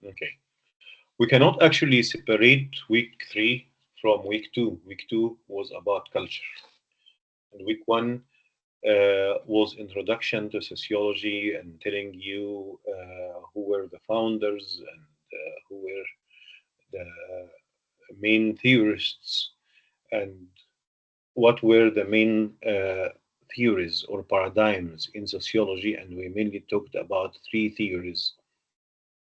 Okay. We cannot actually separate week three from week two. Week two was about culture, and week one was introduction to sociology and telling you who were the founders and who were the main theorists and what were the main theories or paradigms in sociology. And we mainly talked about three theories: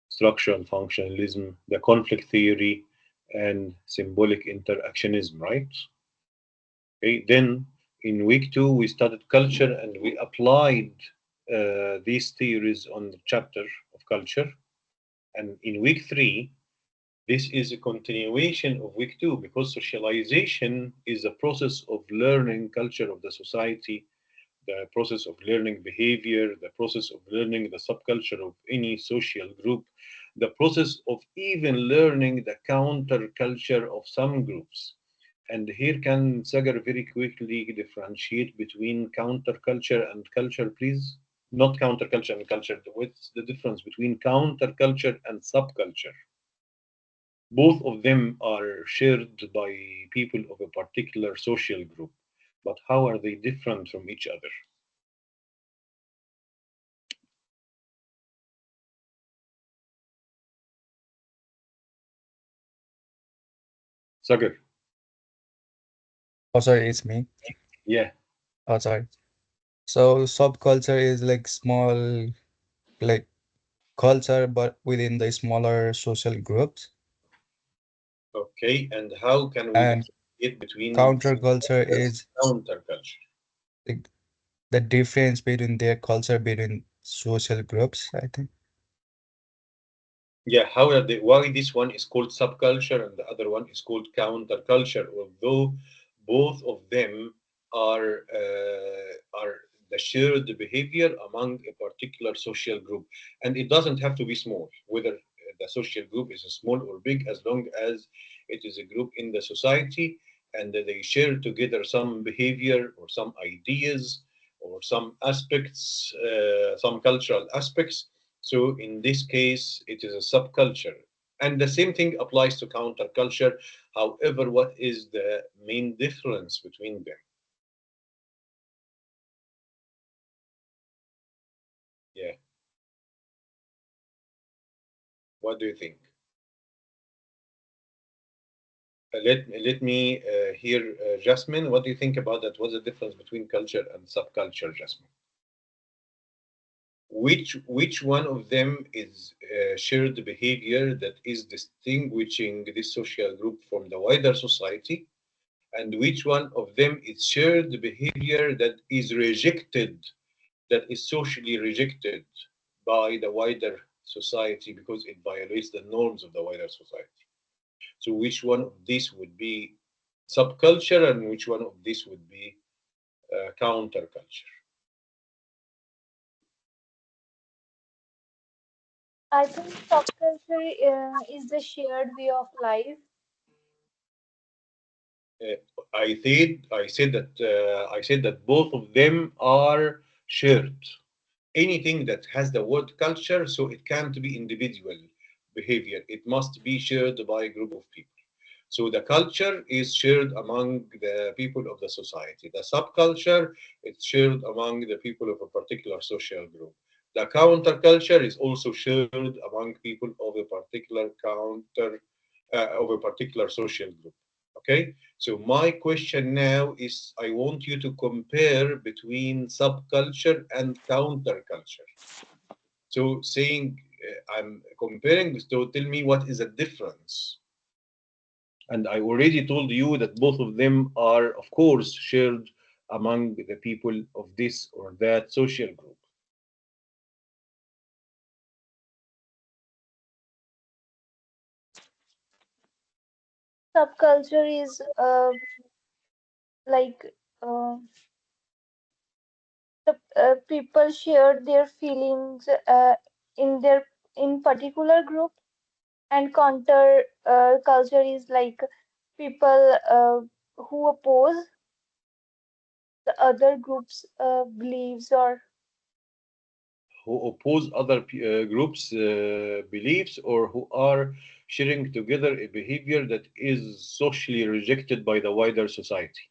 structural functionalism, the conflict theory, and symbolic interactionism, right? Okay, then in week two, we studied culture and we applied these theories on the chapter of culture. And in week three, this is a continuation of week two because socialization is a process of learning culture of the society, the process of learning behavior, the process of learning the subculture of any social group, the process of even learning the counterculture of some groups. And here can Sagar very quickly differentiate between counterculture and culture, please? Not counterculture and culture. What's the difference between counterculture and subculture? Both of them are shared by people of a particular social group. But how are they different from each other? Sagar, Oh, sorry, it's me. yeah. Oh, sorry. So subculture is like small, like culture, but within the smaller social groups. Okay, and how can we And differentiate between counterculture is counterculture? like the difference between their culture between social groups, I think. Yeah, how are they? Why this one is called subculture and the other one is called counterculture? Although both of them are the shared behavior among a particular social group, and it doesn't have to be small. Whether the social group is small or big, as long as it is a group in the society and they share together some behavior or some ideas or some aspects, some cultural aspects. So in this case, it is a subculture. And the same thing applies to counterculture. However, what is the main difference between them? Yeah, what do you think? Let me hear Jasmine. What do you think about that? What's the difference between culture and subculture, Jasmine? Which one of them is shared behavior that is distinguishing this social group from the wider society, and which one of them is shared behavior that is rejected, that is socially rejected by the wider society because it violates the norms of the wider society. So which one of these would be subculture and which one of these would be counterculture? I think subculture is the shared way of life. Uh, I said that both of them are shared. Anything that has the word culture, so it can't be individual behavior. It must be shared by a group of people. So the culture is shared among the people of the society. The subculture is shared among the people of a particular social group. The counterculture is also shared among people of a particular of a particular social group. Okay, so my question now is I want you to compare between subculture and counterculture. So saying I'm comparing, so tell me what is the difference. And I already told you that both of them are, of course, shared among the people of this or that social group. Subculture is like uh, the people share their feelings in their in particular group, and counter culture is like people who oppose the other group's beliefs or who oppose other groups' beliefs, or who are sharing together a behavior that is socially rejected by the wider society.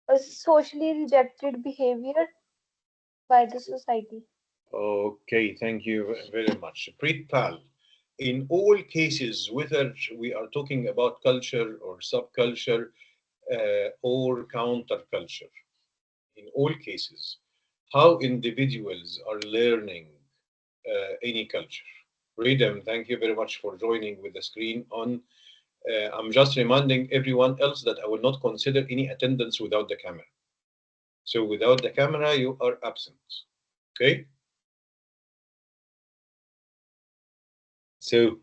A socially rejected behavior by the society. Okay, thank you very much. Pritpal, in all cases, whether we are talking about culture or subculture or counterculture, in all cases, how individuals are learning any culture. Freedom, thank you very much for joining with the screen on. I'm just reminding everyone else that I will not consider any attendance without the camera. So without the camera, you are absent. Okay? So,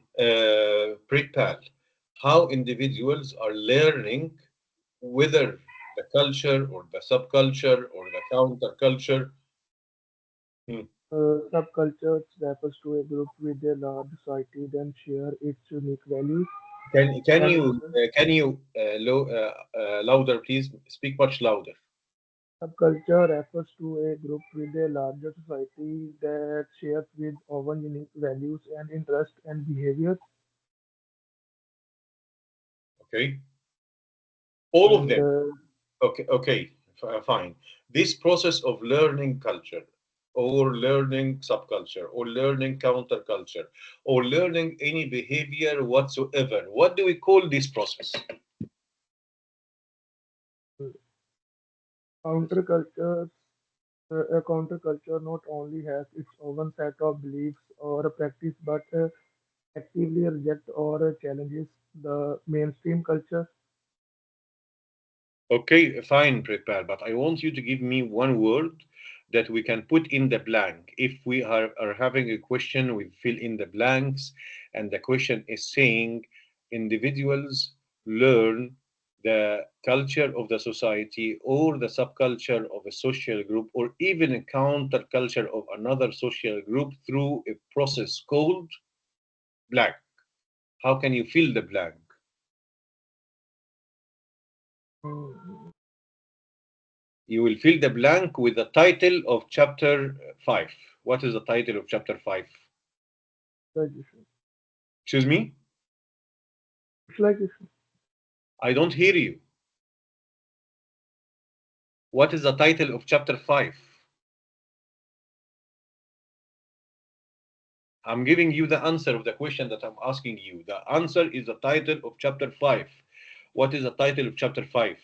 Pritpal, how individuals are learning whether the culture or the subculture or the counterculture. Hmm. Subcultures refers to a group with a large society that share its unique values Can and you interests. louder, please? Speak much louder. Subculture refers to a group with a larger society that shares with own unique values and interests and behaviors. Okay, all of And them. Okay, okay, fine. This process of learning culture, or learning subculture, or learning counterculture, or learning any behavior whatsoever. What do we call this process? countercultures, a counterculture not only has its own set of beliefs or practice, but actively reject or challenges the mainstream culture. Okay, fine, prepare, but I want you to give me one word that we can put in the blank. If we are having a question, we fill in the blanks, and the question is saying individuals learn the culture of the society or the subculture of a social group or even a counterculture of another social group through a process called blank. How can you fill the blank? Mm, You will fill the blank with the title of chapter 5. What is the title of chapter 5? Socialization. Excuse me? Socialization. I don't hear you. What is the title of chapter 5? I'm giving you the answer of the question that I'm asking you. The answer is the title of chapter 5. What is the title of chapter 5?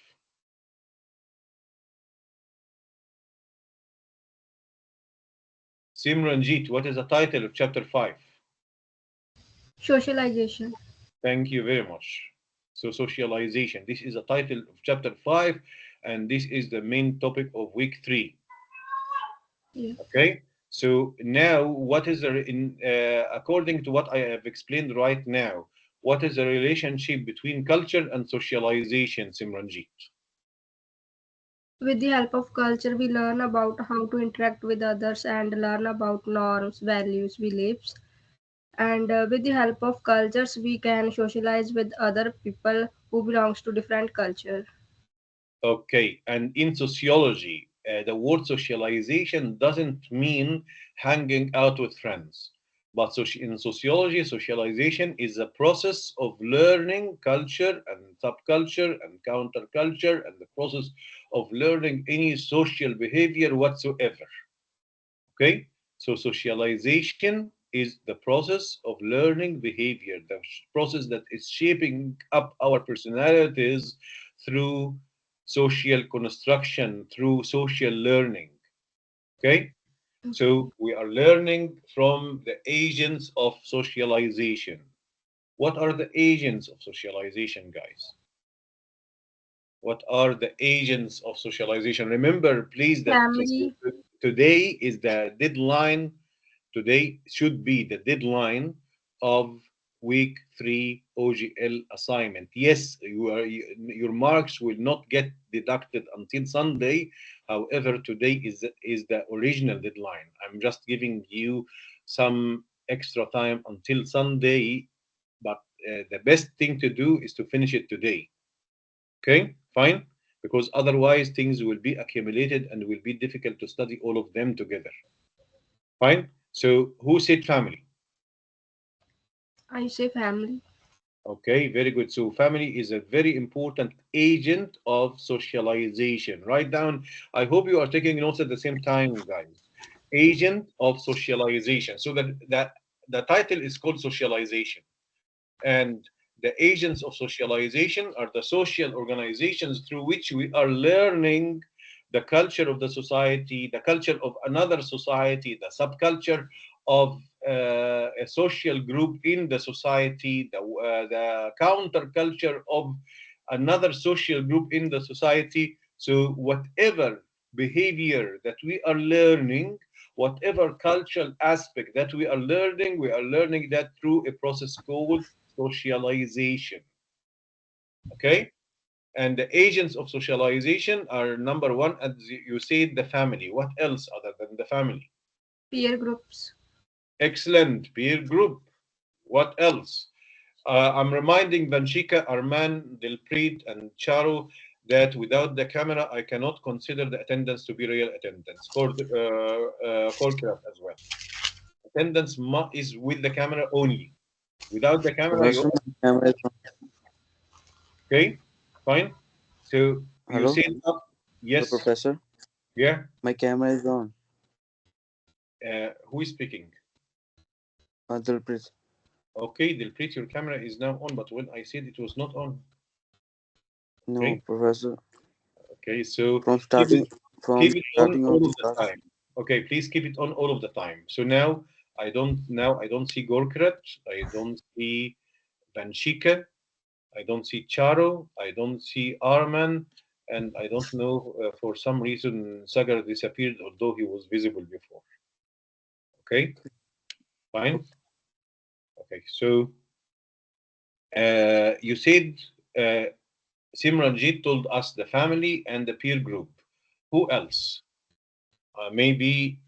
Simranjit, what is the title of chapter 5? Socialization. Thank you very much. So, socialization. This is the title of chapter 5, and this is the main topic of week 3. Yeah. Okay, so now what is according to what I have explained right now, what is the relationship between culture and socialization, Simranjit? With the help of culture, we learn about how to interact with others and learn about norms, values, beliefs. And with the help of cultures, we can socialize with other people who belongs to different culture. Okay, and in sociology, the word socialization doesn't mean hanging out with friends. But in sociology, socialization is a process of learning culture and subculture and counterculture and the process of learning any social behavior whatsoever. Okay, so socialization is the process of learning behavior, the process that is shaping up our personalities through social construction, through social learning. Okay, Okay. so we are learning from the agents of socialization. What are the agents of socialization, guys? What are the agents of socialization? Remember, please, that Family. today is the deadline. Today should be the deadline of week 3 OGL assignment. Yes, your marks will not get deducted until Sunday. However, today is the original deadline. I'm just giving you some extra time until Sunday, but the best thing to do is to finish it today. Okay, fine. because otherwise things will be accumulated and will be difficult to study all of them together. Fine. So who said family? I say family. Okay, very good. So family is a very important agent of socialization. Write down. I hope you are taking notes at the same time, guys. Agent of socialization. So that the title is called socialization. And the agents of socialization are the social organizations through which we are learning the culture of the society, the culture of another society, the subculture of a social group in the society, the counterculture of another social group in the society. So, whatever behavior that we are learning, whatever cultural aspect that we are learning that through a process called socialization. Okay? And the agents of socialization are number one, as you said, the family. What else other than the family? Peer groups. Excellent. Peer group. What else? I'm reminding Vanshika, Arman, Dilpreet, and Charu that without the camera, I cannot consider the attendance to be real attendance. Corporate as well. Attendance is with the camera only. Without the camera, you Professor, my camera is on. okay? Fine. So you Hello? said up, Hello, yes, Professor. yeah. My camera is on. Who is speaking? Dilpreet. Okay, Dilpreet, your camera is now on, but when I said it was not on, No, okay, Professor. okay. So From keep it starting from keep it on starting of all the of the class. time. Okay, please keep it on all of the time. So now I don't see Gorkrat, I don't see Vanshika, I don't see Charo, I don't see Arman, and I don't know for some reason Sagar disappeared, although he was visible before. Okay, fine. Okay, so you said uh, Simranjit told us the family and the peer group. Who else? Maybe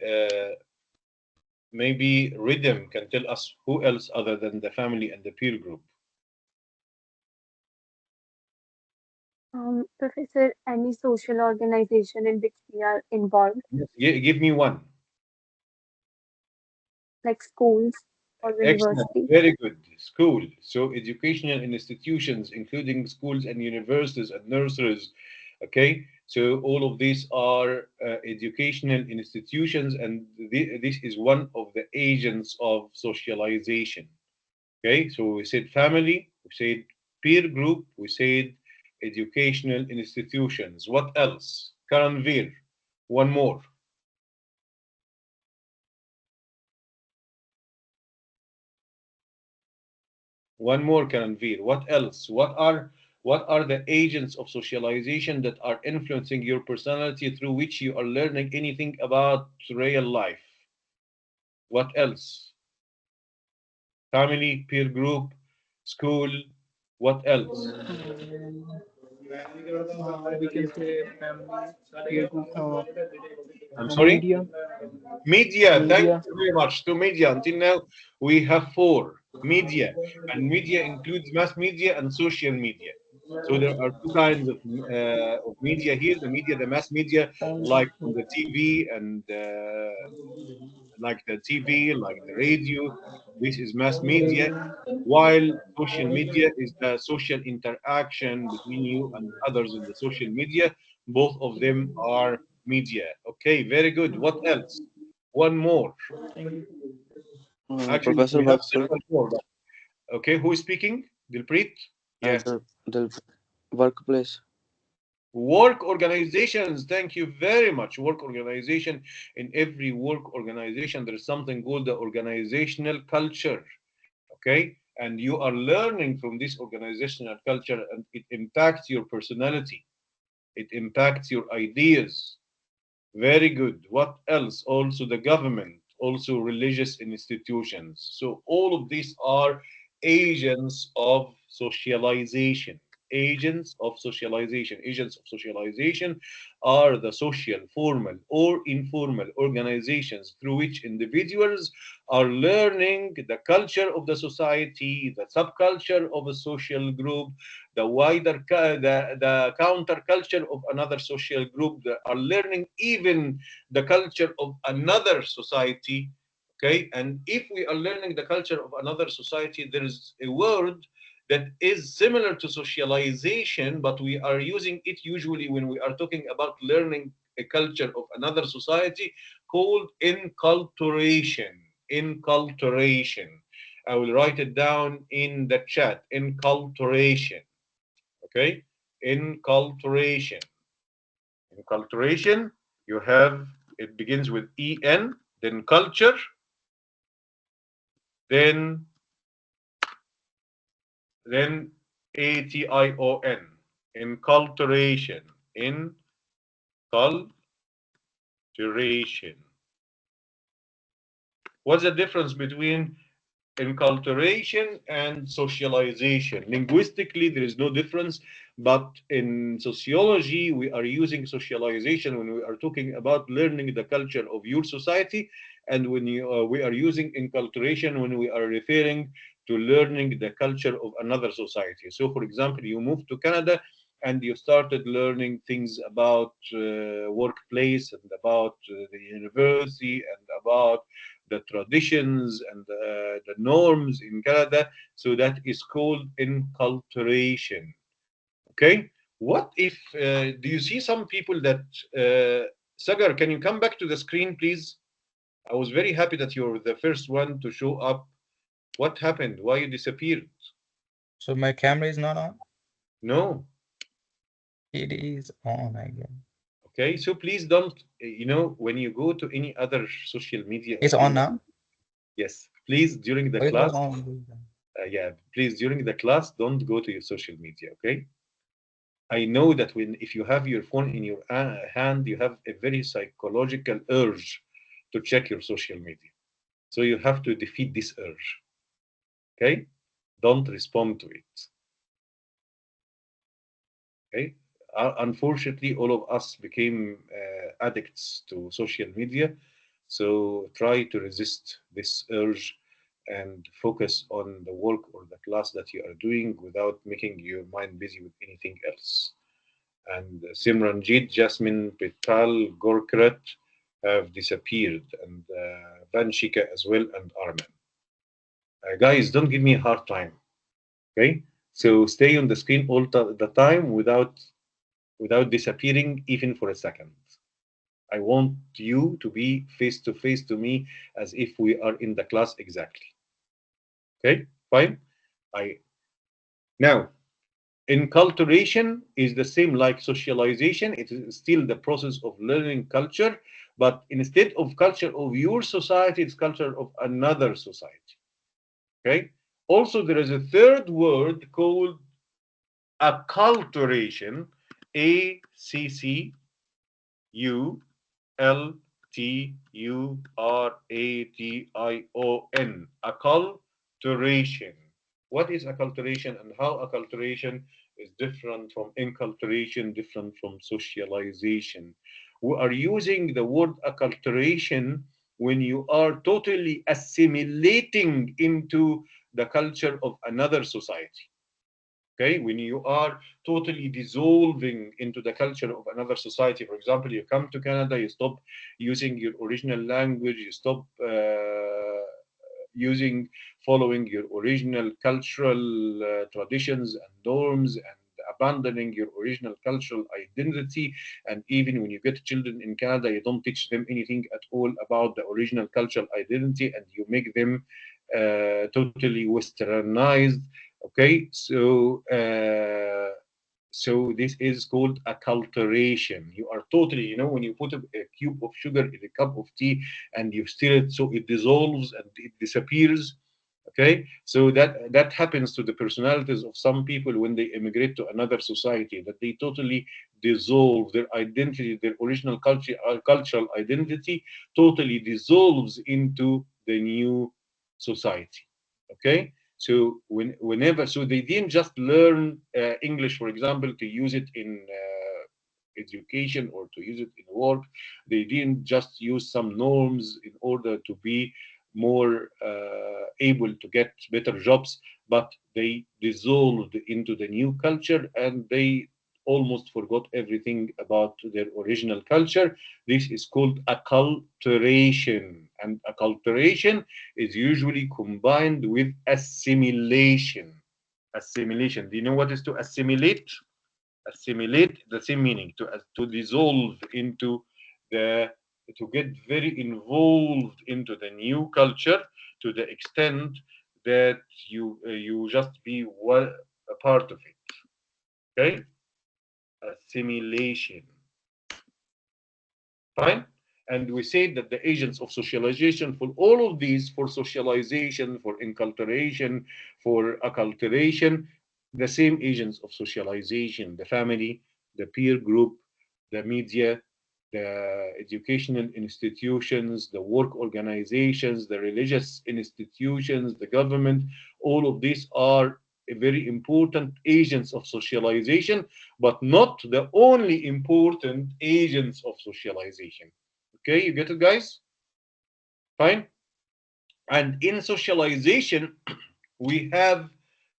Rhythm can tell us who else other than the family and the peer group. Professor, any social organization in which we are involved, Yes. Give me one. like schools or Excellent. university. Very good. School. So educational institutions, including schools and universities and nurseries. Okay. So all of these are educational institutions, and this is one of the agents of socialization. Okay. So we said family, we said peer group, we said educational institutions. What else? Karanvir. One more. One more, Karanvir. What else? What are the agents of socialization that are influencing your personality through which you are learning anything about real life? What else? Family, peer group, school. What else? We can say family, peer group, I'm sorry? media, Media. Thank media. you very much. To media. Until now, we have four. Media. And media includes mass media and social media. So there are two kinds of media here. The media, the mass media, like on the TV and like the TV, like the radio. This is mass media, while social media is the social interaction between you and others in the social media. Both of them are media. Okay, very good. What else? One more. Actually, Professor we have workplace. several more. Okay, who is speaking? Dilpreet? Uh, Yes. Dil, Dil, Workplace. Work organizations. Thank you very much. Work organization. In every work organization, there is something called the organizational culture. Okay, and you are learning from this organizational culture, and it impacts your personality, it impacts your ideas. Very good. What else? Also the government, also religious institutions. So all of these are agents of socialization. Agents of socialization. Agents of socialization are the social, formal, or informal organizations through which individuals are learning the culture of the society, the subculture of a social group, the wider, the counterculture of another social group. They are learning even the culture of another society. Okay, and if we are learning the culture of another society, there is a word that is similar to socialization, but we are using it usually when we are talking about learning a culture of another society, called inculturation. Inculturation. I will write it down in the chat. Inculturation. Okay? Inculturation. Inculturation, you have, it begins with en, then culture, then ation. Inculturation. Inculturation. What's the difference between enculturation and socialization? Linguistically, there is no difference, but in sociology, we are using socialization when we are talking about learning the culture of your society, and when we are using enculturation when we are referring to learning the culture of another society. So, for example, you moved to Canada and you started learning things about workplace and about the university and about the traditions and the norms in Canada. So that is called enculturation. Okay. What if, do you see some people that, Sagar, can you come back to the screen, please? I was very happy that you're the first one to show up. What happened? Why you disappeared? So my camera is not on? No. It is on again. Okay. So please don't, when you go to any other social media or It's on any, now? yes, please during the Oh, it was class, on. yeah, please during the class, don't go to your social media. Okay. I know that when if you have your phone in your hand, you have a very psychological urge to check your social media. So you have to defeat this urge. Okay? Don't respond to it. Okay? Unfortunately, all of us became addicts to social media. So try to resist this urge and focus on the work or the class that you are doing without making your mind busy with anything else. And Simranjit, Jasmine, Petal, Gorkrat have disappeared, and Vanshika as well, and Arman. Guys, don't give me a hard time, okay? So stay on the screen all the time without disappearing even for a second. I want you to be face to face to me as if we are in the class exactly. Okay, fine. I now enculturation is the same like socialization. It is still the process of learning culture, but instead of culture of your society, it's culture of another society. Okay. Also, there is a third word called acculturation. Acculturation. Acculturation. What is acculturation and how acculturation is different from inculturation, different from socialization? We are using the word acculturation when you are totally assimilating into the culture of another society. Okay, when you are totally dissolving into the culture of another society. For example, you come to Canada, you stop using your original language, you stop using following your original cultural traditions and norms, and abandoning your original cultural identity. And even when you get children in Canada, you don't teach them anything at all about the original cultural identity, and you make them totally westernized. Okay, so this is called acculturation. You are totally, when you put a cube of sugar in a cup of tea and you stir it so it dissolves and it disappears. Okay, so that happens to the personalities of some people when they immigrate to another society, that they totally dissolve their identity, their original culture, cultural identity, totally dissolves into the new society. Okay, so whenever, so they didn't just learn English, for example, to use it in education or to use it in work. They didn't just use some norms in order to be more able to get better jobs, but they dissolved into the new culture and they almost forgot everything about their original culture. This is called acculturation, and acculturation is usually combined with assimilation. Assimilation. Do you know what is to assimilate? Assimilate, the same meaning, to dissolve into the, to get very involved into the new culture to the extent that you just be one, a part of it. Okay, assimilation. Fine. And we say that the agents of socialization for all of these, for socialization, for enculturation, for acculturation, the same agents of socialization, the family, the peer group, the media, the educational institutions, the work organizations, the religious institutions, the government, all of these are very important agents of socialization, but not the only important agents of socialization. Okay, you get it, guys? Fine. And in socialization, we have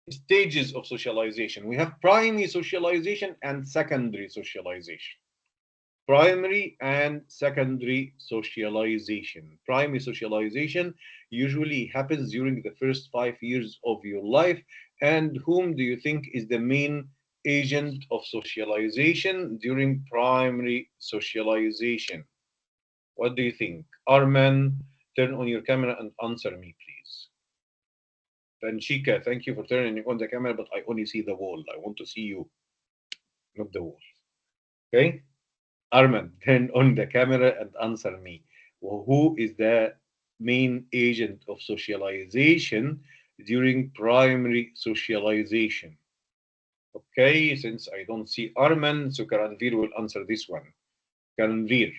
stages of socialization. We have primary socialization and secondary socialization. Primary and secondary socialization. Primary socialization usually happens during the first 5 years of your life. And whom do you think is the main agent of socialization during primary socialization? What do you think? Arman, turn on your camera and answer me, please. Panchika, thank you for turning on the camera, but I only see the wall. I want to see you, not the wall. Okay? Arman, turn on the camera and answer me. Who is the main agent of socialization during primary socialization? Okay, since I don't see Arman, so Karanvir will answer this one. Karanvir,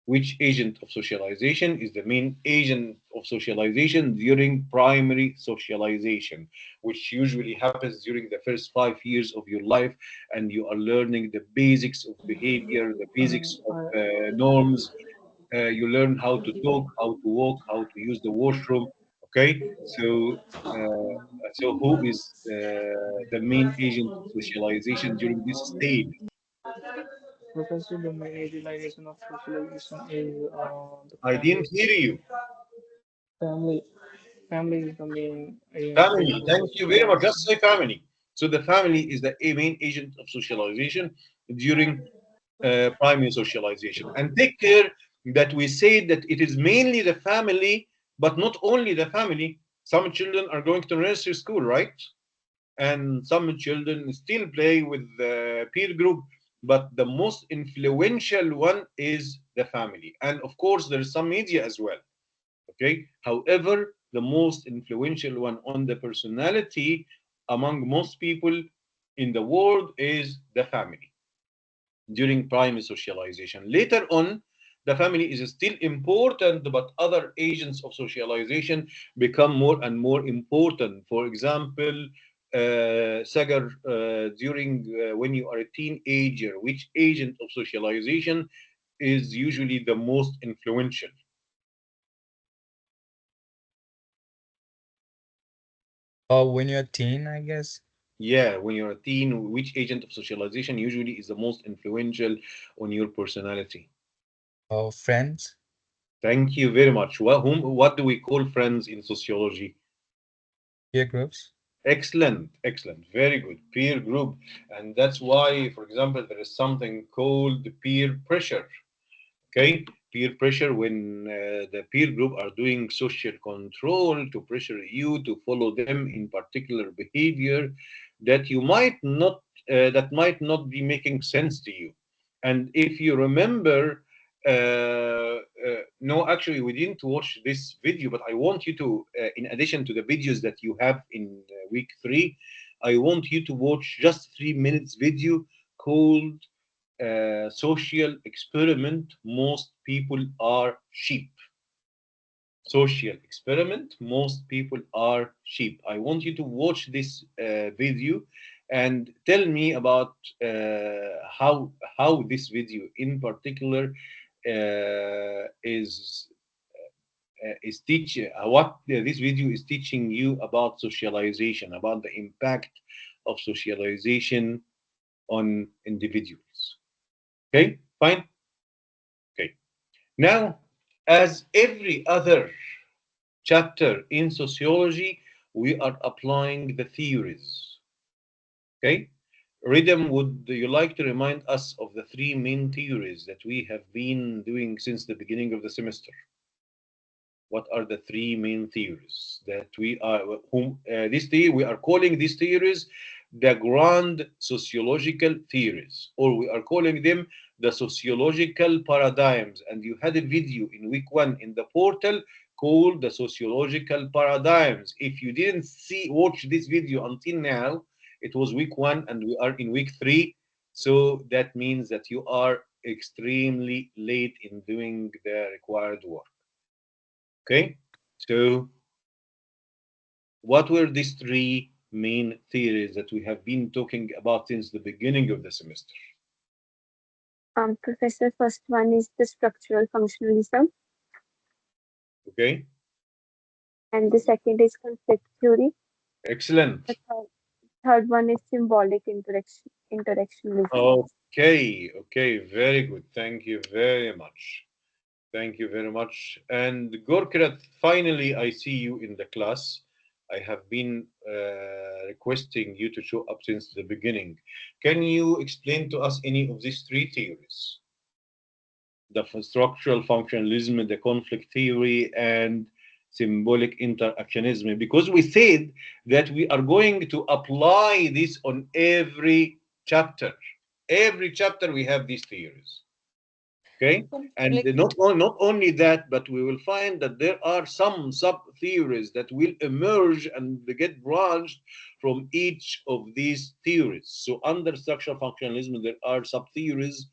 which agent of socialization is the main agent of socialization during primary socialization, which usually happens during the first 5 years of your life, and you are learning the basics of behavior, the basics of norms. You learn how to talk, how to walk, how to use the washroom. Okay, so who is the main agent of socialization during this stage? Professor, the main utilization of socialization is the I didn't hear you. family. Family is the main Family. agent of Thank you very much. socialization. Just say family. So the family is the main agent of socialization during primary socialization. And take care that we say that it is mainly the family, but not only the family. Some children are going to nursery school, right? And some children still play with the peer group, but the most influential one is the family. And of course, there's some media as well. Okay. However, the most influential one on the personality among most people in the world is the family during primary socialization. Later on, the family is still important, but other agents of socialization become more and more important. For example, Sagar, during when you are a teenager, which agent of socialization is usually the most influential? Oh, when you're a teen, I guess. Yeah, when you're a teen, which agent of socialization usually is the most influential on your personality? Oh, friends, Thank you very much. What do we call friends in sociology? peer groups. Excellent, excellent, very good. Peer group. And that's why, for example, there is something called peer pressure. Okay, peer pressure, when the peer group are doing social control to pressure you to follow them in particular behavior that you might not that might not be making sense to you. And if you remember, no, actually we didn't watch this video, but I want you to in addition to the videos that you have in week 3, I want you to watch just 3 minutes video called social experiment, most people are sheep. Social experiment, most people are sheep. I want you to watch this video and tell me about how this video in particular is is teach what this video is teaching you about socialization, about the impact of socialization on individuals. Okay, fine. Okay. Now, as every other chapter in sociology, we are applying the theories. Okay. Ridham, would you like to remind us of the three main theories that we have been doing since the beginning of the semester? What are the three main theories that we are whom this theory we are calling these theories the grand sociological theories, or we are calling them the sociological paradigms. And you had a video in week one in the portal called the sociological paradigms. If you didn't see watch this video until now, it was week one and we are in week three. So that means that you are extremely late in doing the required work. Okay, so what were these three main theories that we have been talking about since the beginning of the semester? Professor, first one is the structural functionalism, Okay, and the second is conflict theory. The excellent. third one is symbolic interactionism. Okay, okay, very good. Thank you very much. Thank you very much. And Gorkrat, finally, I see you in the class. I have been requesting you to show up since the beginning. Can you explain to us any of these three theories? The structural functionalism, the conflict theory, and symbolic interactionism, because we said that we are going to apply this on every chapter. Every chapter we have these theories. Okay, and Conflict. not only that, but we will find that there are some sub theories that will emerge and get branched from each of these theories. So under structural functionalism there are sub theories,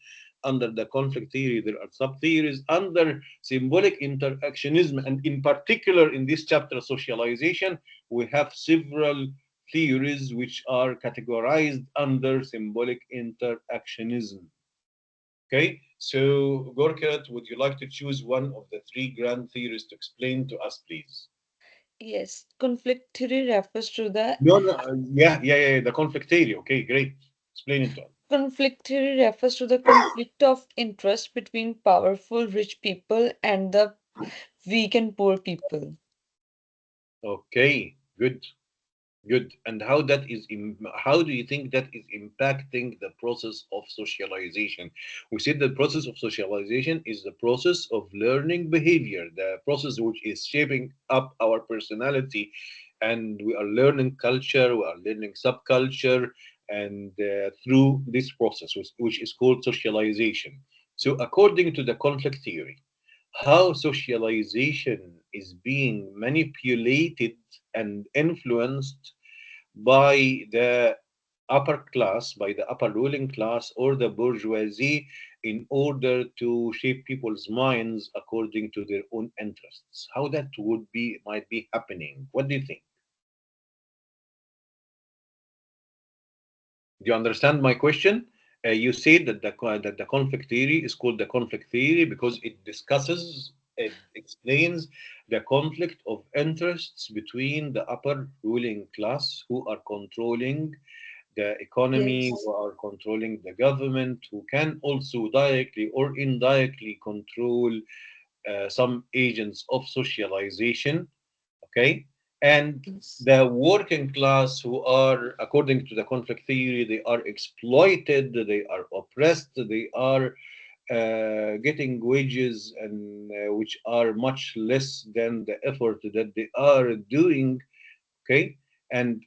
under the conflict theory there are sub theories, under symbolic interactionism, and in particular in this chapter socialization we have several theories which are categorized under symbolic interactionism. Okay, so Gorkat, would you like to choose one of the three grand theories to explain to us, please? Yes, conflict theory refers to the No, no, yeah, the conflict theory. Okay, great. Explain it to us. conflict of interest between powerful rich people and the weak and poor people. Okay, good. Good. And how that is, how do you think that is impacting the process of socialization? We said the process of socialization is the process of learning behavior, the process which is shaping up our personality, and we are learning culture, we are learning subculture, and through this process, which is called socialization. So, according to the conflict theory, how socialization is being manipulated and influenced by the upper class, by the upper ruling class or the bourgeoisie, in order to shape people's minds according to their own interests. How that would be might be happening? What do you think? Do you understand my question? You said that the conflict theory is called the conflict theory because it explains the conflict of interests between the upper ruling class who are controlling the economy, Yes. who are controlling the government, who can also directly or indirectly control some agents of socialization. Okay, and Yes. the working class who are, according to the conflict theory, they are exploited, they are oppressed, they are getting wages and which are much less than the effort that they are doing. Okay, and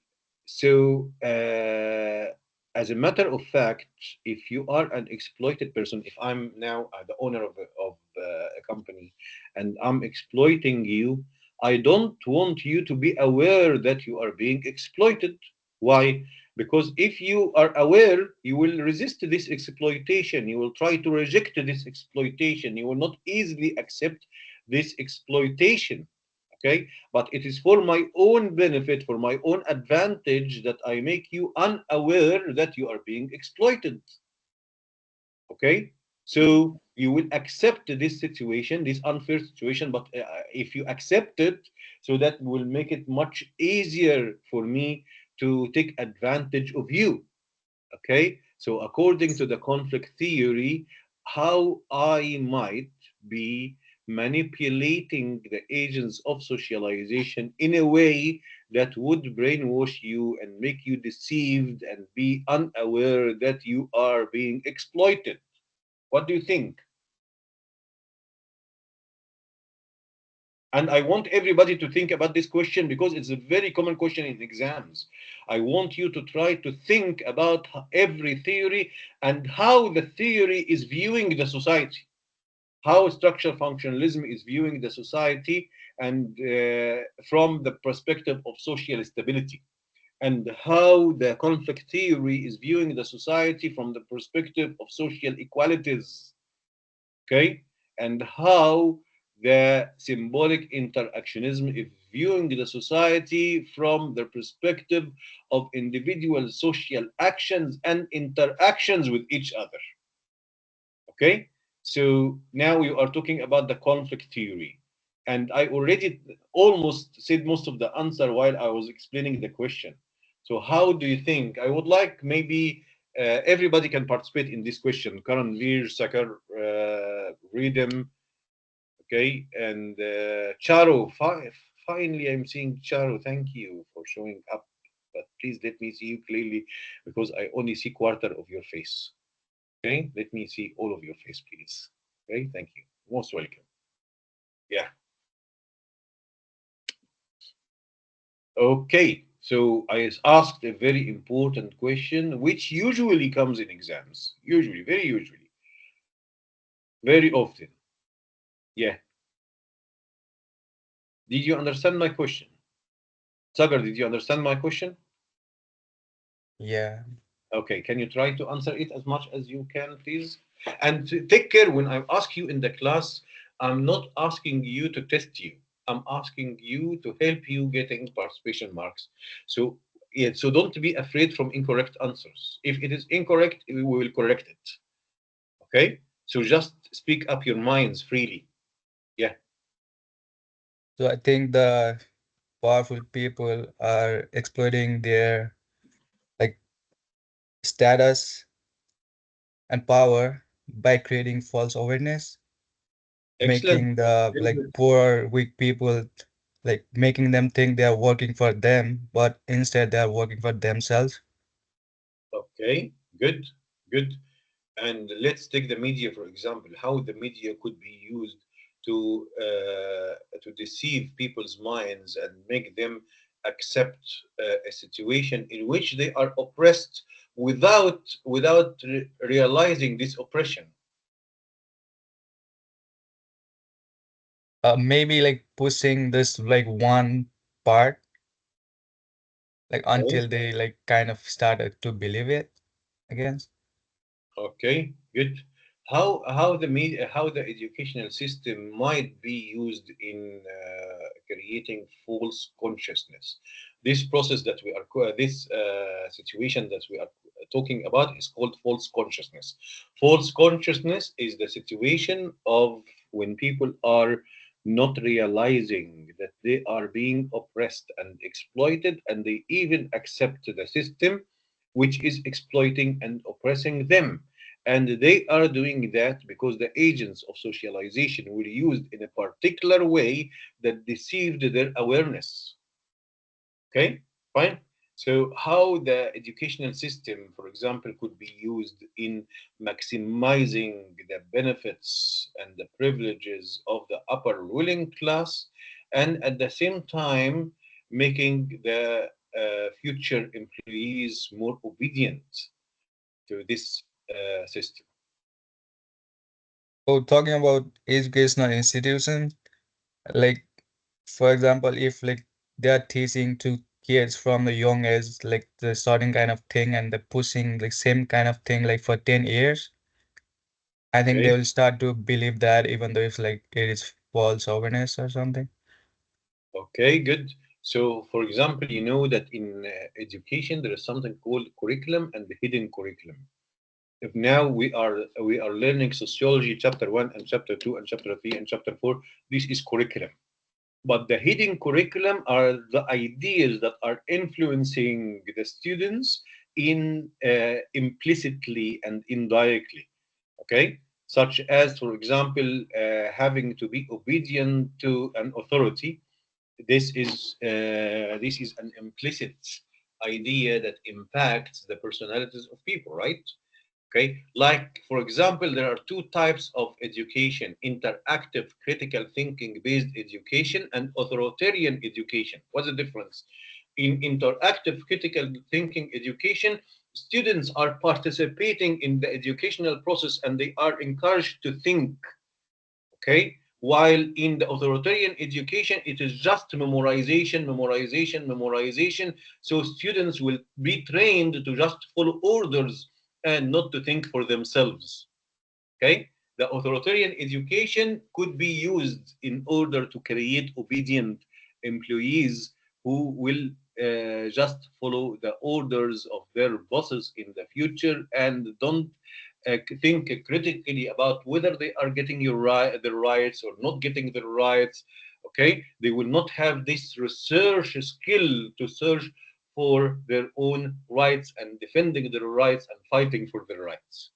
so as a matter of fact, if you are an exploited person, if I'm now the owner of a company and I'm exploiting you, I don't want you to be aware that you are being exploited. Why? Because if you are aware, you will resist this exploitation, you will try to reject this exploitation, you will not easily accept this exploitation. Okay, but it is for my own benefit, for my own advantage, that I make you unaware that you are being exploited. Okay, So you will accept this situation, this unfair situation, but if you accept it, so that will make it much easier for me to take advantage of you. Okay, so according to the conflict theory, how I might be manipulating the agents of socialization in a way that would brainwash you and make you deceived and be unaware that you are being exploited. What do you think? And I want everybody to think about this question because it's a very common question in exams. I want you to try to think about every theory and how the theory is viewing the society, how structural functionalism is viewing the society, and from the perspective of social stability, and how the conflict theory is viewing the society from the perspective of social equalities. Okay, and how the symbolic interactionism is viewing the society from the perspective of individual social actions and interactions with each other. Okay, so now we are talking about the conflict theory, and I already almost said most of the answer while I was explaining the question. So how do you think? I would like maybe everybody can participate in this question. Karan, Veer, Sakar, Readem, okay, and Charo. Finally, I'm seeing Charo. Thank you for showing up. But please let me see you clearly because I only see quarter of your face. Okay, let me see all of your face, please. Okay, thank you. Most welcome. Yeah. Okay, so I asked a very important question, which usually comes in exams. Usually, very often. Yeah. Did you understand my question? Sagar, did you understand my question? Yeah. Okay, can you try to answer it as much as you can, please? And take care when I ask you in the class, I'm not asking you to test you. I'm asking you to help you getting participation marks. So yeah, so don't be afraid from incorrect answers. If it is incorrect, we will correct it. Okay? So just speak up your minds freely. Yeah. So I think the powerful people are exploiting their like status and power by creating false awareness, Excellent. making the Very like good. poor, weak people like making them think they are working for them, but instead they are working for themselves. Okay, good, good. And let's take the media, for example, how the media could be used to deceive people's minds and make them accept a situation in which they are oppressed without realizing this oppression. Maybe like pushing this like one part like Okay. until they like kind of started to believe it again. Okay, good. How the educational system might be used in creating false consciousness. This process that we are this situation that we are talking about is called false consciousness. False consciousness is the situation of when people are not realizing that they are being oppressed and exploited, and they even accept the system which is exploiting and oppressing them. And they are doing that because the agents of socialization were used in a particular way that deceived their awareness. Okay, fine. So, how the educational system, for example, could be used in maximizing the benefits and the privileges of the upper ruling class, and at the same time making the future employees more obedient to this system. So talking about educational institutions, like for example, if like they are teaching to kids from the young age, like the starting kind of thing and the pushing like same kind of thing like for 10 years, I think they Okay. will start to believe that even though it's like it is false awareness or something. Okay, good. So, for example, you know that in education there is something called curriculum and the hidden curriculum. If now we are learning sociology chapter 1 and chapter 2 and chapter 3 and chapter 4, this is curriculum. But the hidden curriculum are the ideas that are influencing the students in implicitly and indirectly. Okay, such as, for example, having to be obedient to an authority. This is an implicit idea that impacts the personalities of people, right? Okay, like for example, there are two types of education: interactive critical thinking based education and authoritarian education. What's the difference? In interactive critical thinking education, students are participating in the educational process and they are encouraged to think. Okay, while in the authoritarian education it is just memorization, memorization, memorization. So students will be trained to just follow orders and not to think for themselves. Okay, the authoritarian education could be used in order to create obedient employees who will just follow the orders of their bosses in the future and don't think critically about whether they are getting the rights or not getting the rights. Okay, they will not have this research skill to search for their own rights and defending their rights and fighting for their rights.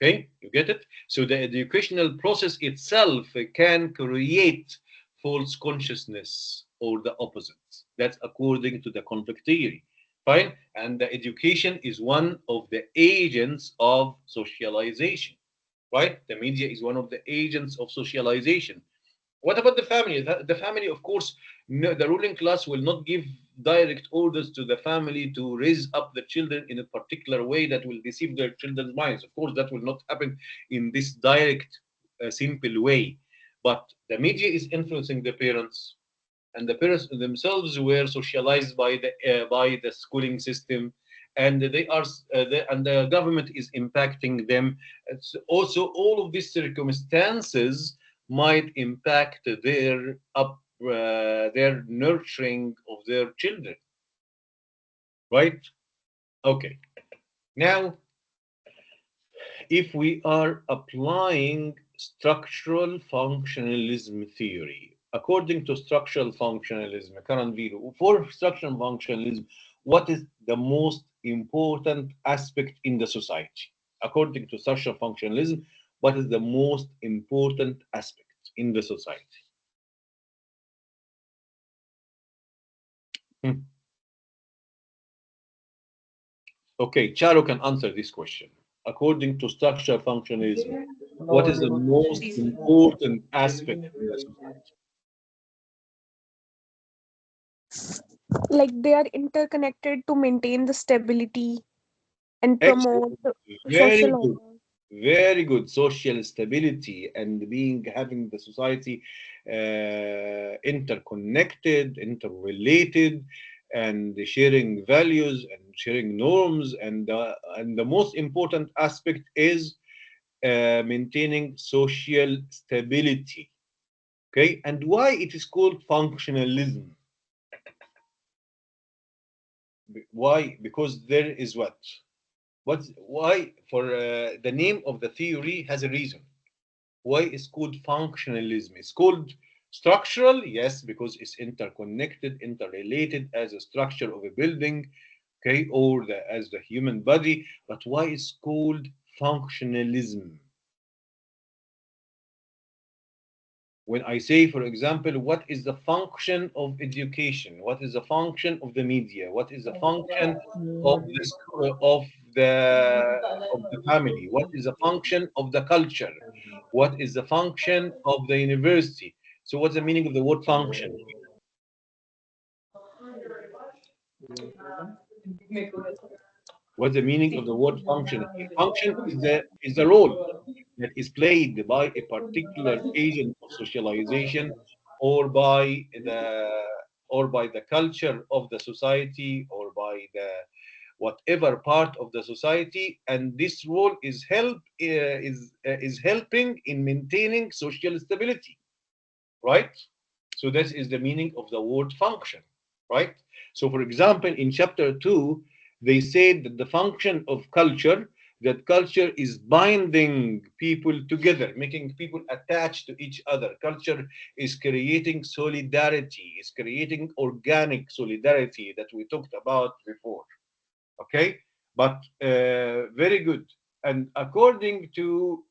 Okay, you get it? So the educational process itself can create false consciousness or the opposite. That's according to the conflict theory. Fine? And the education is one of the agents of socialization. Right? The media is one of the agents of socialization. What about the family? The family, of course, no, the ruling class will not give direct orders to the family to raise up the children in a particular way that will deceive their children's minds. Of course, that will not happen in this direct, simple way. But the media is influencing the parents, and the parents themselves were socialized by the schooling system, and they are and the government is impacting them. It's also, all of these circumstances might impact their nurturing of their children, right? Okay, now if we are applying structural functionalism theory, according to structural functionalism, current view, for structural functionalism, what is the most important aspect in the society? According to structural functionalism, what is the most important aspect in the society? Hmm. Okay, Charo can answer this question. According to structural functionalism, No what is the audible. most important aspect in the society? Like they are interconnected to maintain the stability and Excellent. promote Very social good. order. Very good. Social stability and having the society interconnected, interrelated, and sharing values and sharing norms. And the most important aspect is maintaining social stability. Okay. And why it is called functionalism? Why? Because there is what? Why? For the name of the theory has a reason. Why it's called functionalism? It's called structural, yes, because it's interconnected, interrelated as a structure of a building, okay, or as the human body. But why it's called functionalism? When I say, for example, what is the function of education? What is the function of the media? What is the function of the of the family? What is the function of the culture? What is the function of the university? So, what's the meaning of the word function? What's the meaning of the word function here? Function is the role that is played by a particular agent of socialization, or by the culture of the society, or by the whatever part of the society, and this role is helping in maintaining social stability, right? So this is the meaning of the word function, right? So, for example, in chapter 2, they said that the function of culture that culture is binding people together, making people attached to each other. Culture is creating solidarity, is creating organic solidarity that we talked about before. Okay, but very good. And according to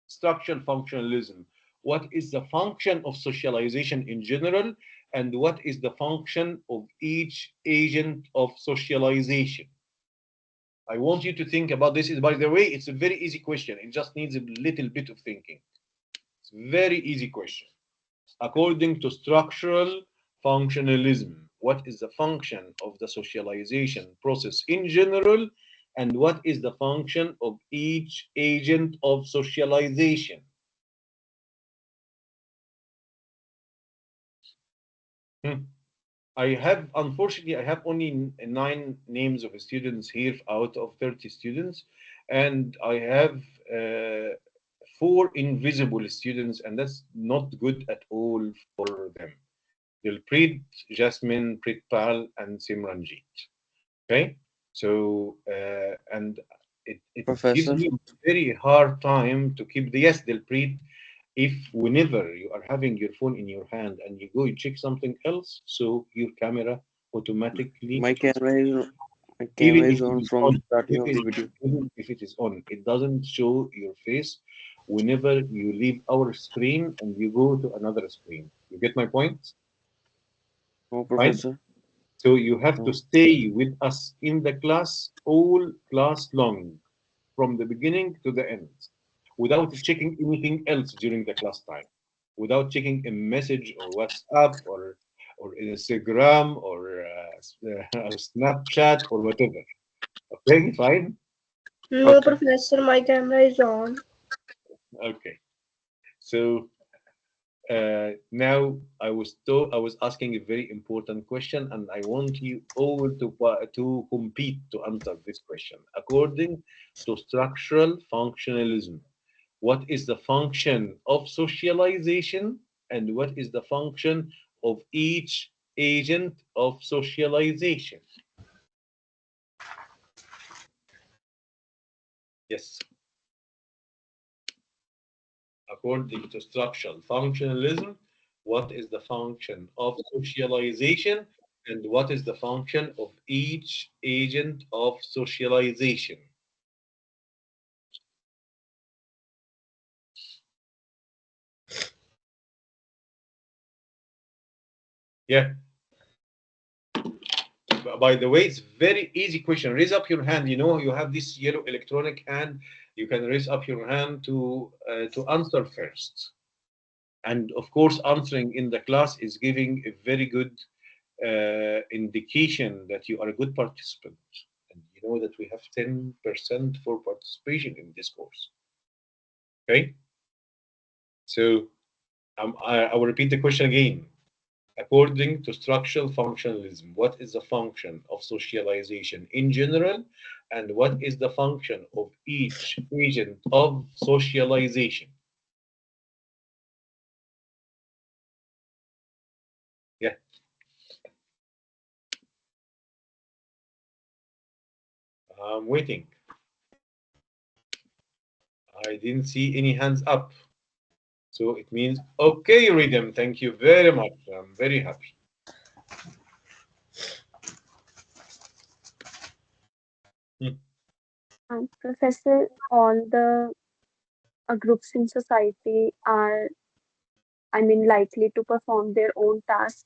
structural functionalism, what is the function of socialization in general, and what is the function of each agent of socialization? I want you to think about this. By the way, it's a very easy question. It just needs a little bit of thinking. It's a very easy question. According to structural functionalism, what is the function of the socialization process in general, and what is the function of each agent of socialization? Hmm. Unfortunately, I have only nine names of students here out of 30 students, and I have four invisible students, and that's not good at all for them. Dilpreet, Jasmine, Pritpal, and Simranjeet. Okay, so and it gives Professor, me a very hard time to keep the yes, Dilpreet. If whenever you are having your phone in your hand and you go you check something else, so your camera automatically my camera is my even camera if is it on is from on, the starting of even the video. even if it is on, it doesn't show your face whenever you leave our screen and you go to another screen. You get my point? No, Fine. professor. So you have to No. stay with us in the class all class long, from the beginning to the end, without checking anything else during the class time, without checking a message or WhatsApp or Instagram or Snapchat or whatever. Okay, fine. No, Okay. Professor, my camera is on. Okay. So now I was asking a very important question, and I want you all to compete to answer this question. According to structural functionalism, what is the function of socialization, and what is the function of each agent of socialization? Yes, according to structural functionalism, what is the function of socialization and what is the function of each agent of socialization? Yeah, by the way, it's very easy question. Raise up your hand. You know, you have this yellow electronic hand. You can raise up your hand to answer first. And of course, answering in the class is giving a very good indication that you are a good participant. And you know that we have 10% for participation in this course. Okay, so I will repeat the question again. According to structural functionalism, what is the function of socialization in general, and what is the function of each agent of socialization? Yeah, I'm waiting. I didn't see any hands up. So it means, okay, Rhythm, thank you very much. I'm very happy. Hmm. And Professor, all the groups in society are, I mean, likely to perform their own tasks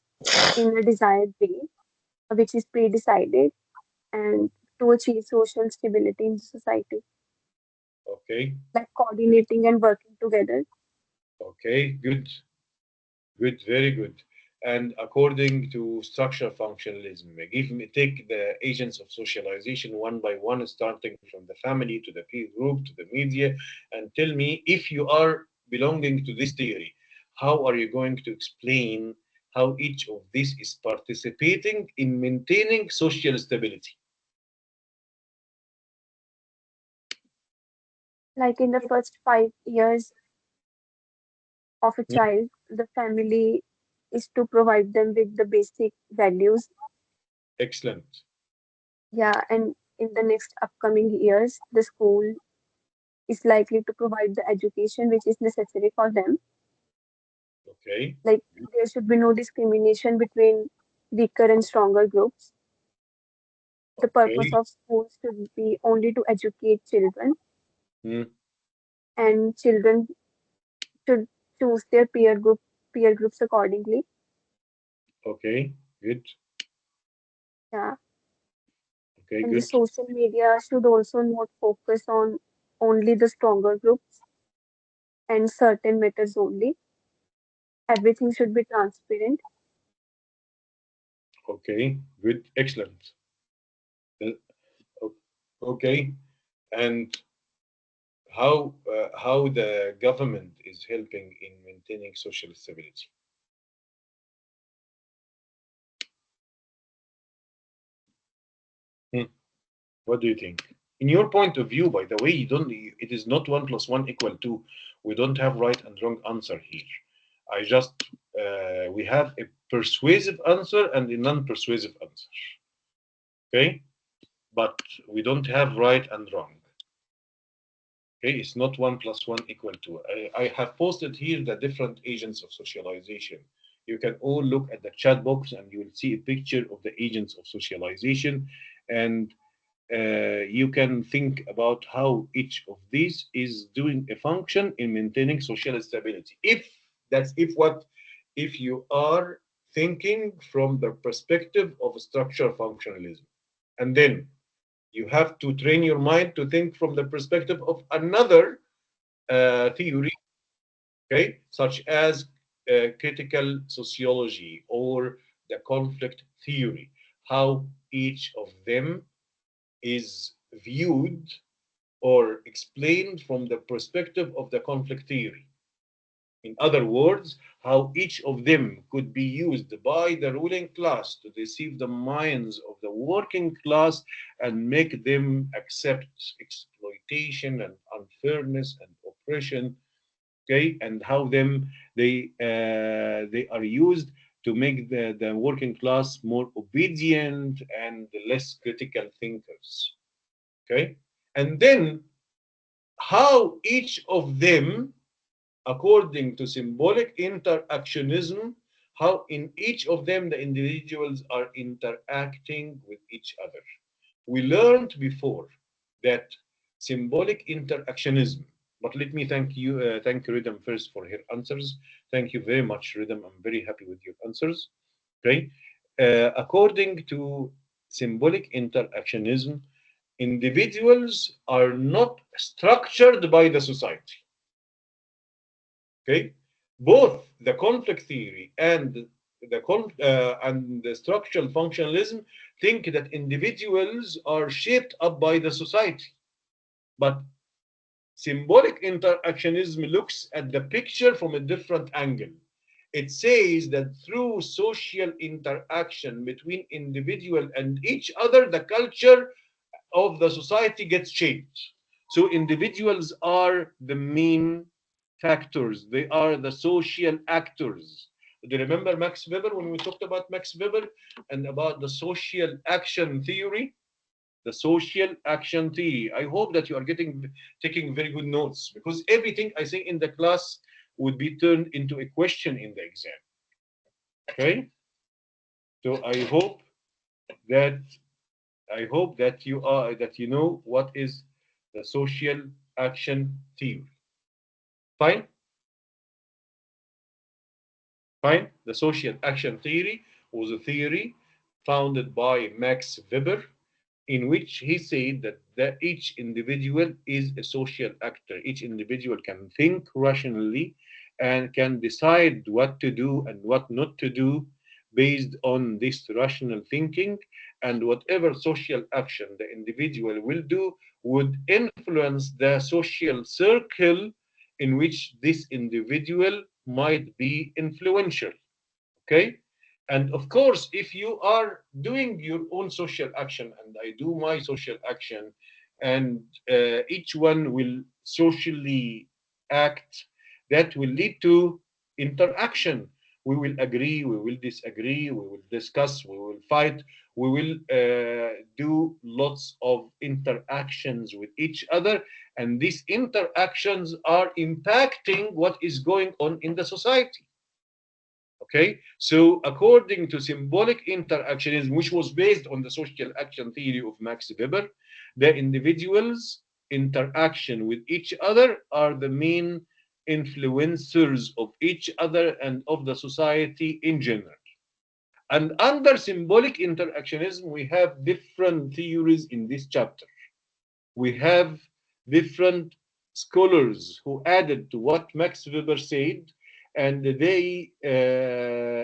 in a desired way, which is pre-decided, and to achieve social stability in society, Okay, like coordinating and working together. okay, good. Good, very good. And according to structural functionalism, take the agents of socialization one by one, starting from the family to the peer group to the media, and tell me if you are belonging to this theory, how are you going to explain how each of these is participating in maintaining social stability? Like in the first 5 years of a Hmm, child, the family is to provide them with the basic values. excellent. Yeah, and in the next upcoming years, the school is likely to provide the education which is necessary for them. Okay. Like there should be no discrimination between weaker and stronger groups. The purpose Okay. of schools should be only to educate children, Hmm. and children should choose their peer groups accordingly. Okay. Good. Yeah. Okay. And the Good. social media should also not focus on only the stronger groups and certain methods only. Everything should be transparent. Okay. Good. Excellent. Uh, o- Okay. And how the government is helping in maintaining social stability? Hmm. What do you think? In your point of view, by the way, you don't. It is not one plus one equal two. We don't have right and wrong answer here. I just we have a persuasive answer and a non-persuasive answer. Okay, but we don't have right and wrong. Okay, it's not one plus one equal two. I have posted here the different agents of socialization. You can all look at the chat box and you will see a picture of the agents of socialization, and you can think about how each of these is doing a function in maintaining social stability. If what if you are thinking from the perspective of structural functionalism, and then you have to train your mind to think from the perspective of another theory, okay, such as critical sociology or the conflict theory, how each of them is viewed or explained from the perspective of the conflict theory. In other words, how each of them could be used by the ruling class to deceive the minds of the working class and make them accept exploitation and unfairness and oppression, okay, and how they are used to make the working class more obedient and less critical thinkers, okay, and then how each of them, according to symbolic interactionism, how in each of them the individuals are interacting with each other. We learned before that symbolic interactionism, but let me thank Rhythm first for her answers. Thank you very much, Rhythm. I'm very happy with your answers. Okay. According to symbolic interactionism, individuals are not structured by the society. Okay, both the conflict theory and the structural functionalism think that individuals are shaped up by the society, but symbolic interactionism looks at the picture from a different angle. It says that through social interaction between individual and each other, the culture of the society gets shaped. So individuals are the main factors. They are the social actors. Do you remember Max Weber when we talked about Max Weber and about the social action theory? The social action theory. I hope that you are taking very good notes because everything I say in the class would be turned into a question in the exam. Okay? So that I hope that you know what is the social action theory. Fine, fine. The social action theory was a theory founded by Max Weber, in which he said that each individual is a social actor. Each individual can think rationally and can decide what to do and what not to do based on this rational thinking. And whatever social action the individual will do would influence the social circle in which this individual might be influential. Okay, and of course if you are doing your own social action and I do my social action, and each one will socially act, that will lead to interaction. We will agree, we will disagree, we will discuss, we will fight, we will do lots of interactions with each other, and these interactions are impacting what is going on in the society. Okay, so according to symbolic interactionism, which was based on the social action theory of Max Weber, the individuals' interaction with each other are the main influencers of each other and of the society in general. And under symbolic interactionism, we have different theories in this chapter. We have different scholars who added to what Max Weber said, and they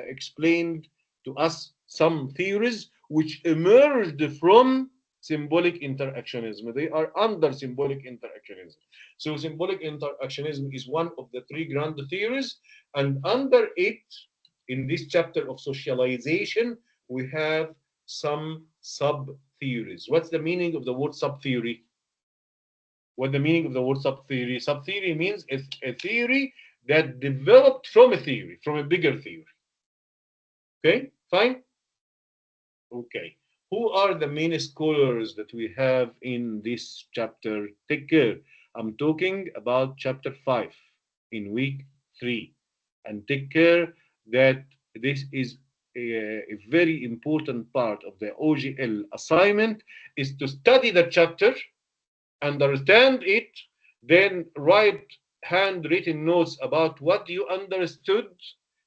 explained to us some theories which emerged from symbolic interactionism. They are under symbolic interactionism. So, symbolic interactionism is one of the three grand theories, and under it, in this chapter of socialization, we have some sub theories. What's the meaning of the word sub theory? What the meaning of the word sub-theory? Sub-theory means a theory that developed from a theory, from a bigger theory. Okay, fine? Okay. Who are the main scholars that we have in this chapter? Take care. I'm talking about chapter 5 in week 3. And take care that this is a very important part of the OGL assignment is to study the chapter, understand it, then write handwritten notes about what you understood,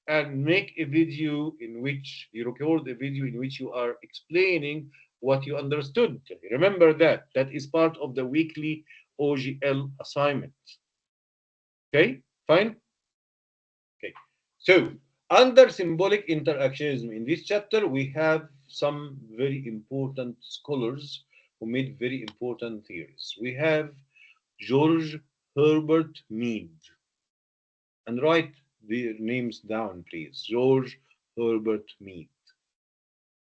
and make a video in which you record a video in which you are explaining what you understood. Remember that. That is part of the weekly OGL assignment. Okay, fine? Okay. So, under symbolic interactionism, in this chapter, we have some very important scholars who made very important theories. We have George Herbert Mead. And write the names down, please. George Herbert Mead.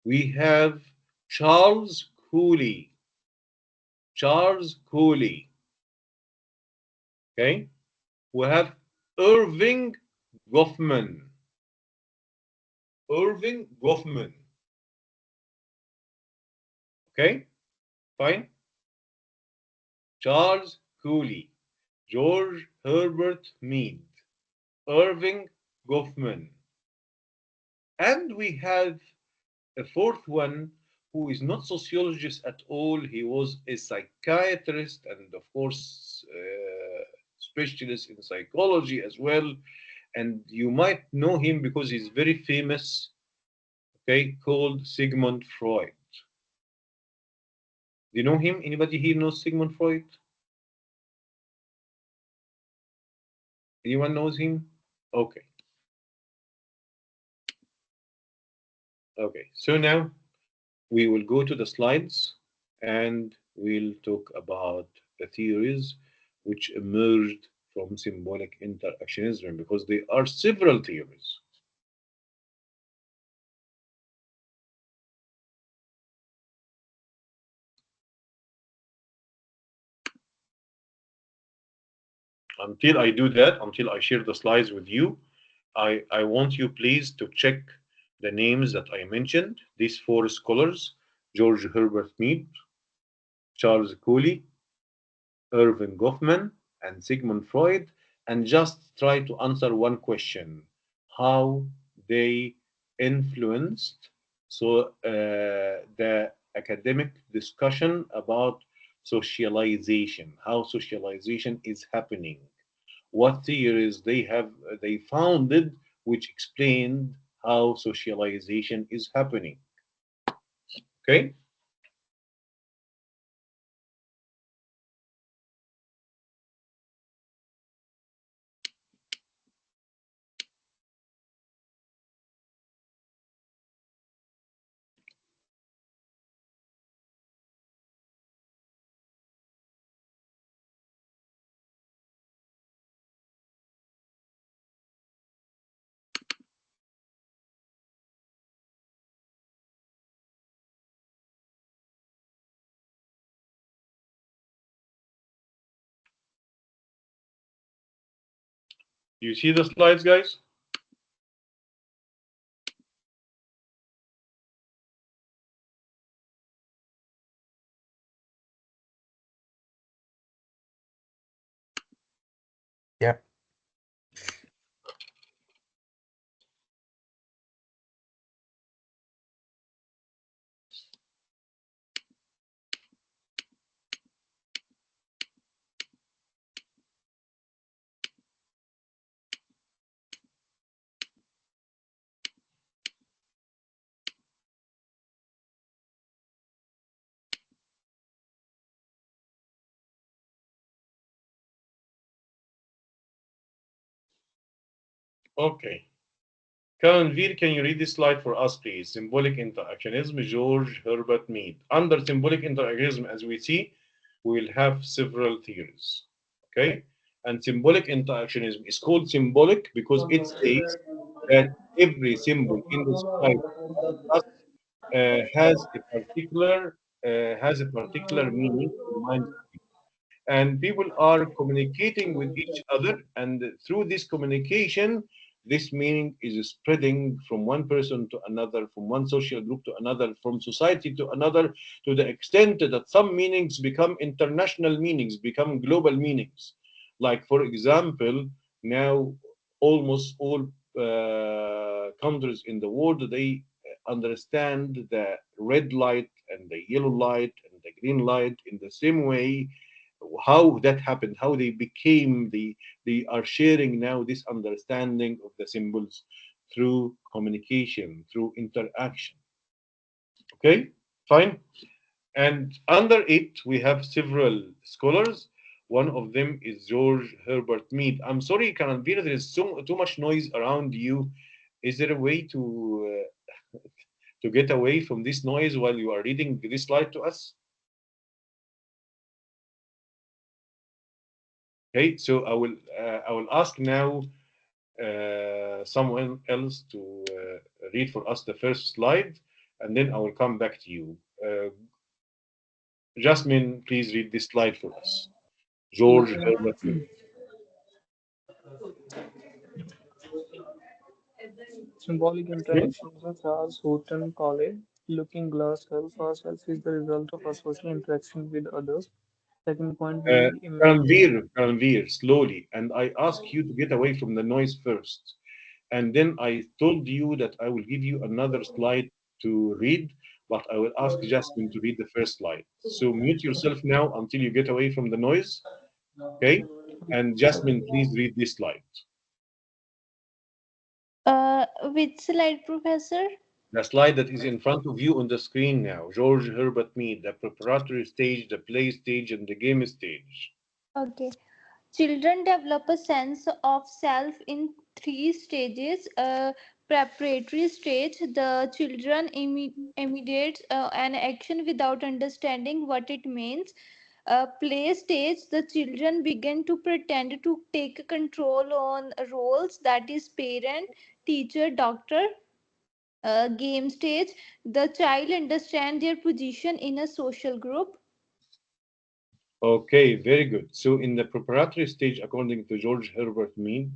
We have Charles Cooley. Charles Cooley. Okay. We have Irving Goffman. Irving Goffman. Okay. Fine. Charles Cooley. George Herbert Mead. Irving Goffman. And we have a fourth one who is not sociologist at all. He was a psychiatrist and, of course, specialist in psychology as well. And you might know him because he's very famous, okay, called Sigmund Freud. Do you know him? Anybody here knows Sigmund Freud? Anyone knows him? Okay. Okay. So now we will go to the slides and we'll talk about the theories which emerged from symbolic interactionism, because there are several theories. Until I do that, until I share the slides with you, I want you please to check the names that I mentioned, these four scholars: George Herbert Mead, Charles Cooley, Irving Goffman, and Sigmund Freud, and just try to answer one question: how they influenced the academic discussion about socialization, how socialization is happening, what theories they founded which explained how socialization is happening. Okay. You see the slides, guys? Yeah. Okay. Karanvir, can you read this slide for us, please? Symbolic interactionism, George Herbert Mead. Under symbolic interactionism, as we see, we will have several theories. Okay? And symbolic interactionism is called symbolic because it says that every symbol in the society around us has a particular meaning in mind, and people are communicating with each other, and through this communication this meaning is spreading from one person to another, from one social group to another, from society to another, to the extent that some meanings become international meanings, become global meanings. Like, for example, now almost all countries in the world, they understand the red light and the yellow light and the green light in the same way. How that happened, how they became, they are sharing now this understanding of the symbols through communication, through interaction. Okay, fine. And under it we have several scholars. One of them is George Herbert Mead. I'm sorry, Karanvir, there is too much noise around you. Is there a way to get away from this noise while you are reading this slide to us? Okay, so I will ask now someone else to read for us the first slide, and then I will come back to you. Jasmine, please read this slide for us. George Herbert Mead. Symbolic Okay. interactions, Charles Houghton Colley. Looking glass self. Our self is the result of our social interaction with others. Second point, Uh, we imagine. Ranveer, slowly. And I ask you to get away from the noise first. And then I told you that I will give you another slide to read, but I will ask Jasmine to read the first slide. So mute yourself now until you get away from the noise. Okay? And Jasmine, please read this slide. Which slide, Professor? The slide that is in front of you on the screen now. George Herbert Mead, the preparatory stage, the play stage, and the game stage. Okay. Children develop a sense of self in three stages. Preparatory stage, the children immediate an action without understanding what it means. Play stage, the children begin to pretend to take control on roles, that is, parent, teacher, doctor. Game stage, the child understand their position in a social group. Okay, very good. So in the preparatory stage, according to George Herbert Mead,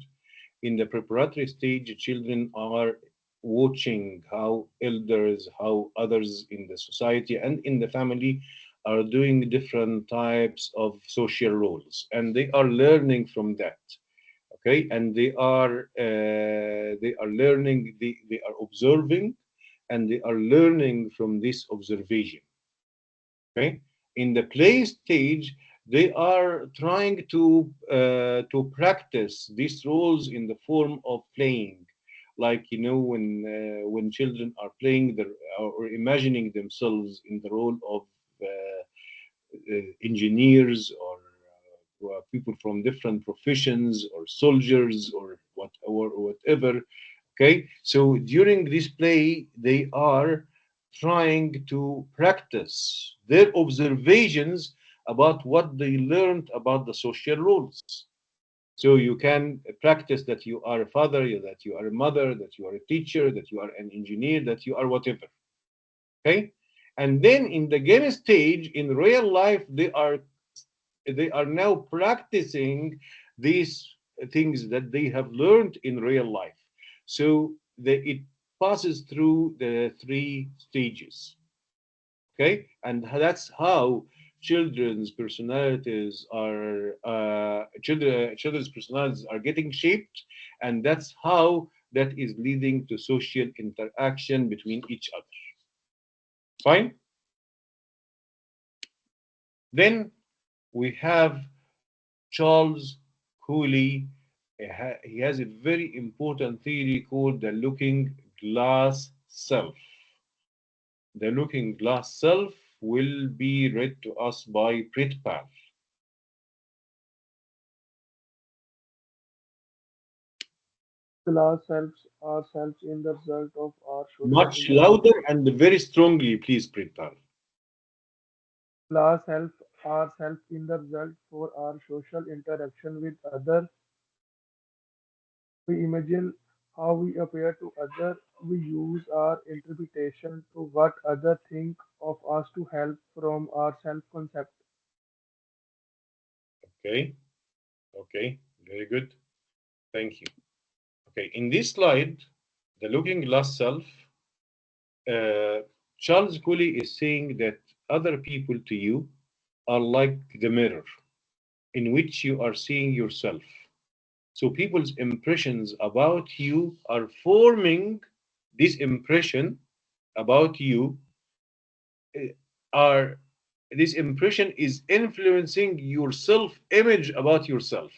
in the preparatory stage, children are watching how elders, how others in the society and in the family are doing different types of social roles, and they are learning from that. Okay, and they are learning, they are observing, and they are learning from this observation. Okay, in the play stage they are trying to practice these roles in the form of playing, like, when children are playing or imagining themselves in the role of engineers, or people from different professions, or soldiers, or whatever. Okay, so during this play they are trying to practice their observations about what they learned about the social rules. So you can practice that you are a father, that you are a mother, that you are a teacher, that you are an engineer, that you are whatever. Okay, and then in the game stage, in real life, they are now practicing these things that they have learned in real life. So it passes through the three stages. Okay, and that's how children's personalities are children's personalities are getting shaped, and that's how that is leading to social interaction between each other. Fine. Then we have Charles Cooley. He has a very important theory called the looking glass self. The looking glass self will be read to us by Pritpal. Class selves are selves in the result of our social Much louder interaction. and very strongly, please, Pritpal. Class self are self in the result for our social interaction with others. We imagine how we appear to others. We use our interpretation to what others think of us to help from our self-concept. Okay, okay, very good. Thank you. Okay, in this slide, the looking glass self, uh, Charles Cooley is saying that other people to you are like the mirror in which you are seeing yourself. So people's impressions about you are forming this impression about you uh, are this impression is influencing your self image about yourself.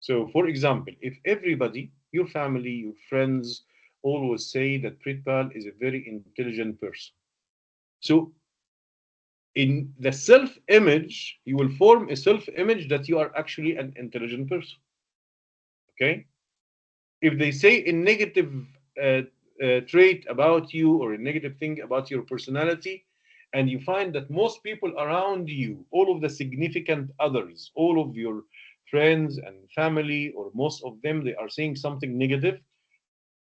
So, for example, if everybody, your family, your friends, always say that Pritpal is a very intelligent person, so in the self image, you will form a self image that you are actually an intelligent person. Okay? If they say a negative uh, trait about you or a negative thing about your personality, and you find that most people around you, all of the significant others, all of your friends and family, or most of them, they are saying something negative,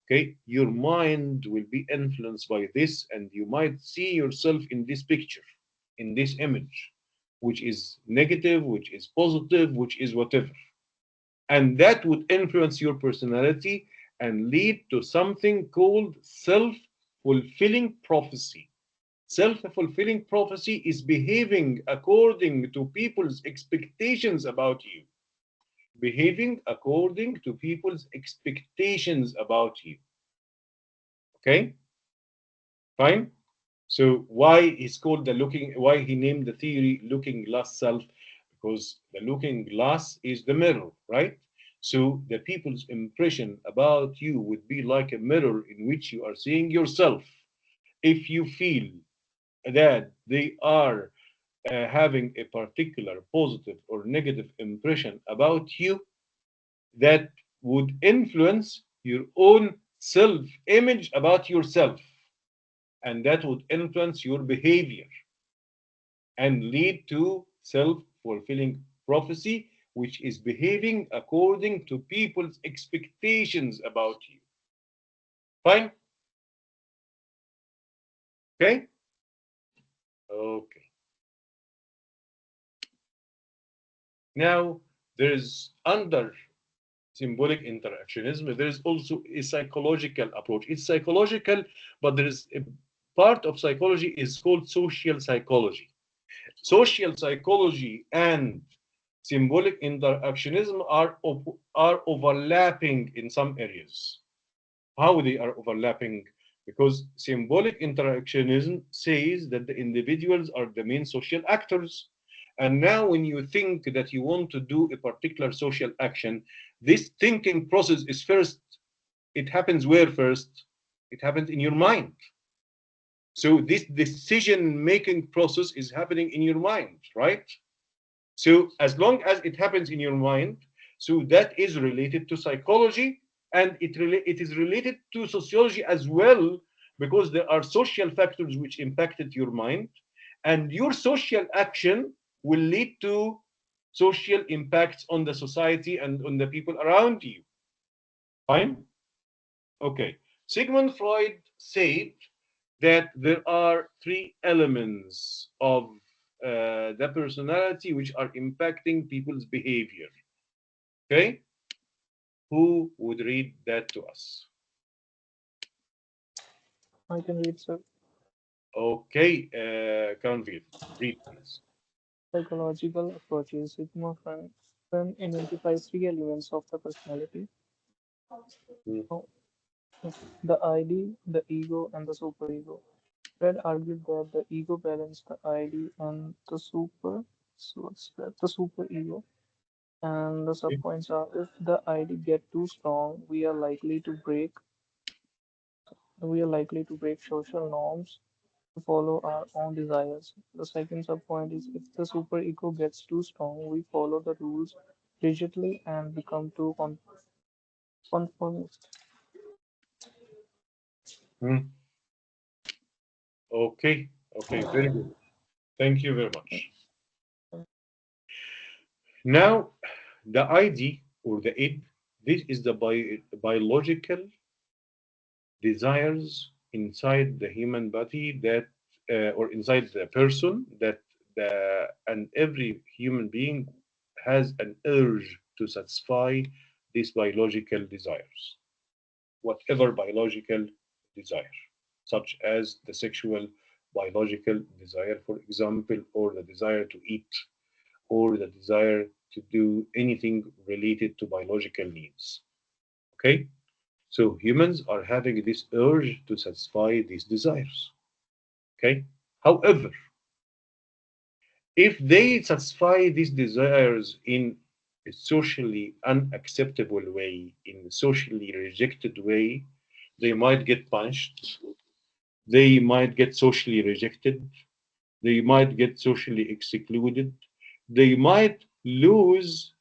okay, your mind will be influenced by this, and you might see yourself in this picture, in this image, which is negative, which is positive, which is whatever. And that would influence your personality and lead to something called self fulfilling prophecy. Self fulfilling prophecy is behaving according to people's expectations about you. Behaving according to people's expectations about you. Okay? Fine? So why he's called the looking, why he named the theory looking glass self? Because the looking glass is the mirror, right? So the people's impression about you would be like a mirror in which you are seeing yourself. If you feel that they are having a particular positive or negative impression about you, that would influence your own self image about yourself, and that would influence your behavior and lead to self fulfilling prophecy, which is behaving according to people's expectations about you. Fine? Okay? Okay. Now, there's under symbolic interactionism, there is also a psychological approach. It's psychological, but there is a part of psychology is called social psychology. Social psychology and symbolic interactionism are overlapping in some areas. How they are overlapping? Because symbolic interactionism says that the individuals are the main social actors. And now, when you think that you want to do a particular social action, this thinking process is first, it happens where first? It happens in your mind. So, this decision making process is happening in your mind, right? So as long as it happens in your mind, so that is related to psychology, and it is related to sociology as well, because there are social factors which impacted your mind, and your social action will lead to social impacts on the society and on the people around you. Fine? Okay. Sigmund Freud said that there are three elements of the personality which are impacting people's behavior. Okay? Who would read that to us? I can read, sir. Okay, Kanvir, read please. Psychological approaches, Sigma Fan identifies three elements of the personality: Mm, oh, the ID, the ego, and the superego. Fred argued that the ego balanced the ID and so what's that? The superego. And the okay. subpoints are if the ID get too strong, we are likely to break social norms to follow our own desires. The second subpoint is if the superego gets too strong, we follow the rules rigidly and become too conformist. Mm, okay. Okay. Very good. Thank you very much. Now, the ID or the id, this is the biological desires inside the human body that, or inside the person that and every human being has an urge to satisfy these biological desires, whatever biological desire, such as the sexual biological desire, for example, or the desire to eat, or the desire to do anything related to biological needs. Okay? So humans are having this urge to satisfy these desires. Okay? However, if they satisfy these desires in a socially unacceptable way, in a socially rejected way, they might get punished, they might get socially rejected, they might get socially excluded, they might lose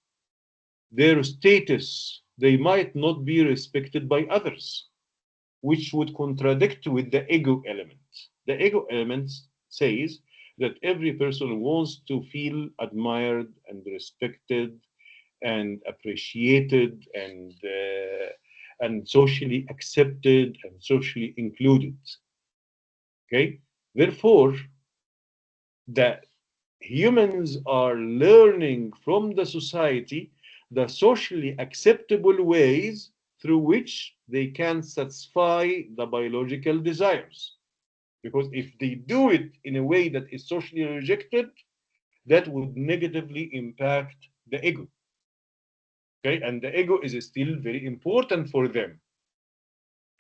their status, they might not be respected by others, which would contradict with the ego element. The ego element says that every person wants to feel admired and respected and appreciated and socially accepted and socially included. Okay, therefore, the humans are learning from the society the socially acceptable ways through which they can satisfy the biological desires. Because if they do it in a way that is socially rejected, that would negatively impact the ego. Okay, and the ego is still very important for them.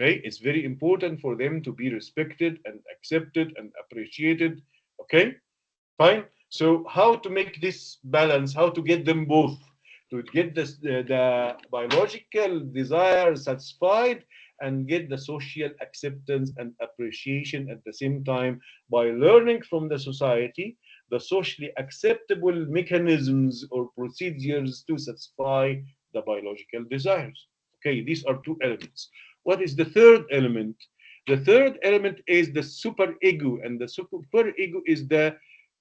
Okay, it's very important for them to be respected and accepted and appreciated. Okay, fine. So how to make this balance? How to get them both? To get the biological desire satisfied and get the social acceptance and appreciation at the same time by learning from the society the socially acceptable mechanisms or procedures to satisfy the biological desires. Okay, these are two elements. What is the third element? The third element is the super ego, and the super ego is the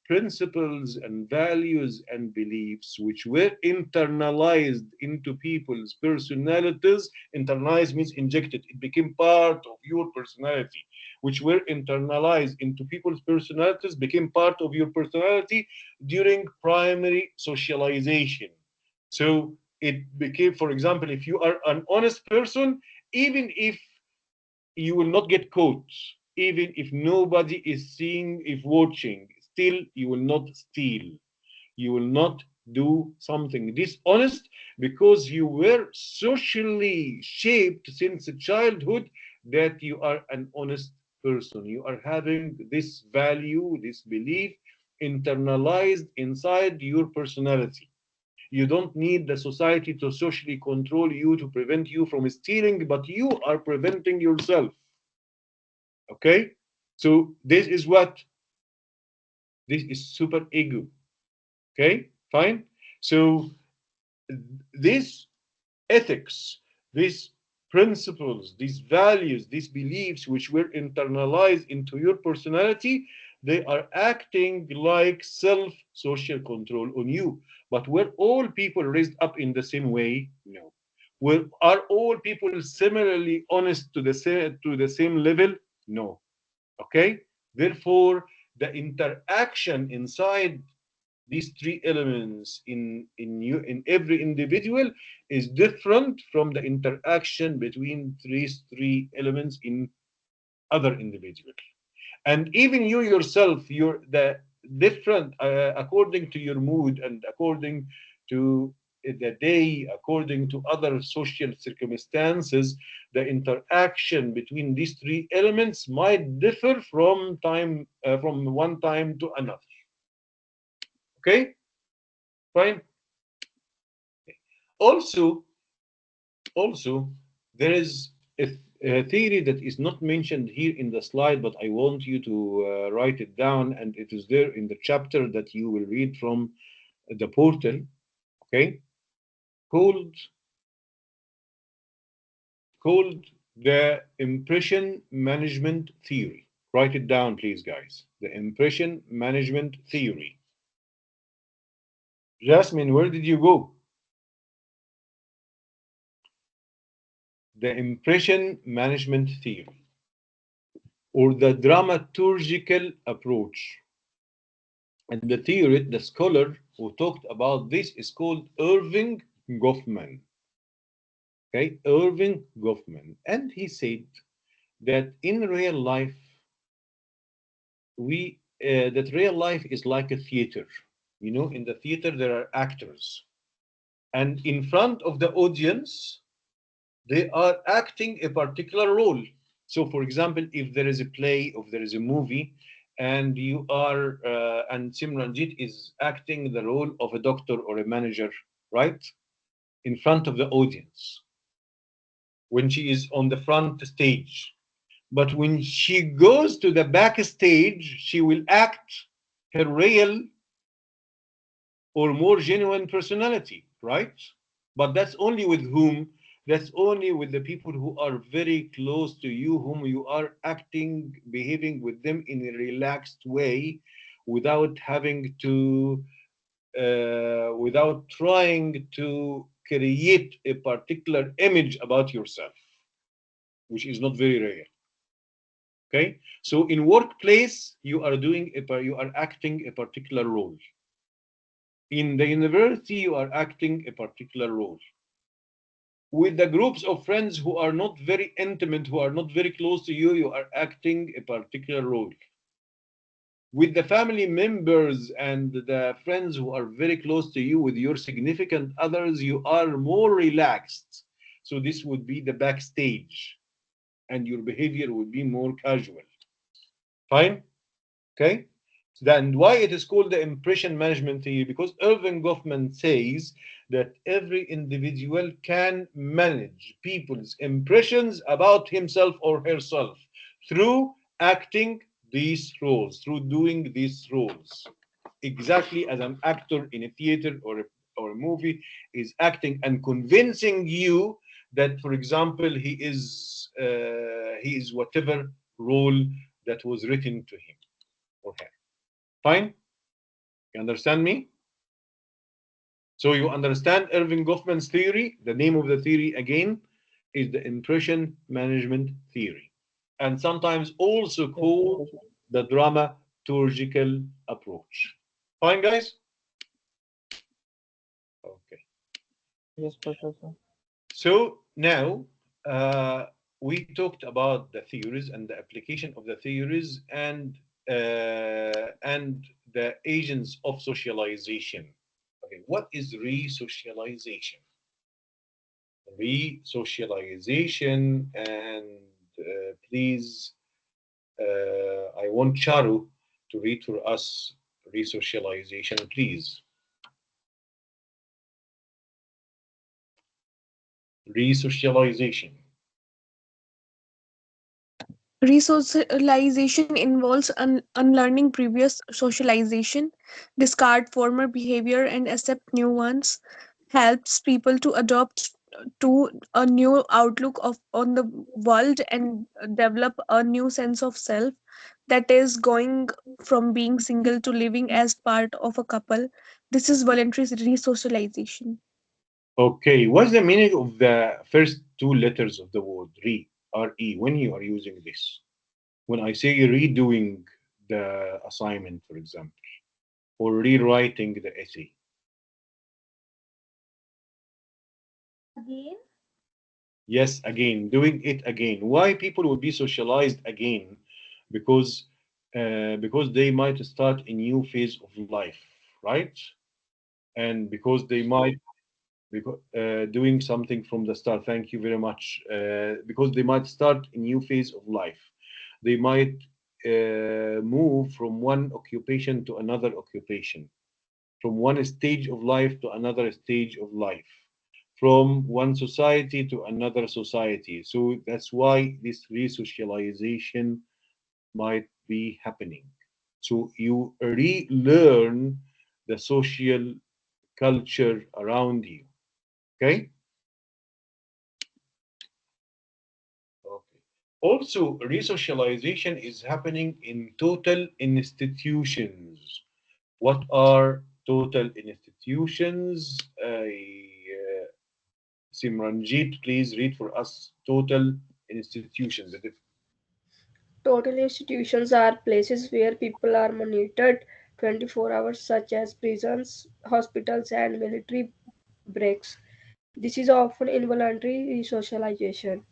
principles and values and beliefs which were internalized into people's personalities. Internalized means injected, it became part of your personality, which were internalized into people's personalities, became part of your personality during primary socialization. So it became, for example, if you are an honest person, even if you will not get caught, even if nobody is seeing, if watching, still you will not steal, you will not do something dishonest because you were socially shaped since childhood that you are an honest person. You are having this value, this belief internalized inside your personality. You don't need the society to socially control you to prevent you from stealing, but you are preventing yourself. Okay? So this is what? This is super ego. Okay? Fine? So these ethics, these principles, these values, these beliefs which were internalized into your personality, they are acting like self social control on you. But were all people raised up in the same way? No. Are all people similarly honest to the same level? No. Okay? Therefore, the interaction inside these three elements in every individual is different from the interaction between these three elements in other individuals. And even you yourself, different according to your mood and according to the day, according to other social circumstances. The interaction between these three elements might differ from one time to another. Okay, fine. Also, also, there is a theory that is not mentioned here in the slide, but I want you to write it down, and it is there in the chapter that you will read from the portal. Okay, called called the impression management theory. Write it down, please, guys. The impression management theory. Jasmine, where did you go? The impression management theory, or the dramaturgical approach. And the theorist, the scholar who talked about this is called Irving Goffman. Okay, Irving Goffman. And he said that in real life, that real life is like a theater. You know, in the theater there are actors, and in front of the audience, they are acting a particular role. So, for example, if there is a play, if there is a movie, and and Simranjit is acting the role of a doctor or a manager, right, in front of the audience when she is on the front stage. But when she goes to the backstage, she will act her real or more genuine personality, right? But that's only with whom? That's only with the people who are very close to you, whom you are acting, behaving with them in a relaxed way, without having to, without trying to create a particular image about yourself, which is not very rare. Okay, so in workplace, you are acting a particular role. In the university, you are acting a particular role. With the groups of friends who are not very intimate, who are not very close to you, you are acting a particular role. With the family members and the friends who are very close to you, with your significant others, you are more relaxed. So this would be the backstage, and your behavior would be more casual. Fine? Okay? Then why it is called the impression management theory? Because Irving Goffman says that every individual can manage people's impressions about himself or herself through acting these roles, through doing these roles. Exactly as an actor in a theater or a movie is acting and convincing you that, for example, he is whatever role that was written to him or her. Fine? You understand me? So you understand Irving Goffman's theory. The name of the theory again is the impression management theory, and sometimes also Yes, called Professor. the dramaturgical approach. Fine, guys? Okay. Yes, Professor. So now we talked about the theories and the application of the theories and the agents of socialization. Okay, what is re-socialization? Re-socialization, and please, I want Charu to read for us re-socialization, please. Re-socialization. Resocialization involves unlearning previous socialization, discard former behavior, and accept new ones. Helps people to adopt to a new outlook of on the world and develop a new sense of self, that is going from being single to living as part of a couple. This is voluntary resocialization. Okay, what's the meaning of the first two letters of the word re, re, when you are using this? When I say redoing the assignment, for example, or rewriting the essay. Again, Yes, again, doing it again. Why people will be socialized again? Because because they might start a new phase of life, right? And because they might because doing something from the start. Thank you very much. Because they might start a new phase of life. They might move from one occupation to another occupation, from one stage of life to another stage of life, from one society to another society. So that's why this resocialization might be happening. So you relearn the social culture around you. Okay? Okay. Also, resocialization is happening in total institutions. What are total institutions? Simranjit, please read for us total institutions. Total institutions are places where people are monitored 24 hours, such as prisons, hospitals, and military breaks. This is often involuntary resocialization.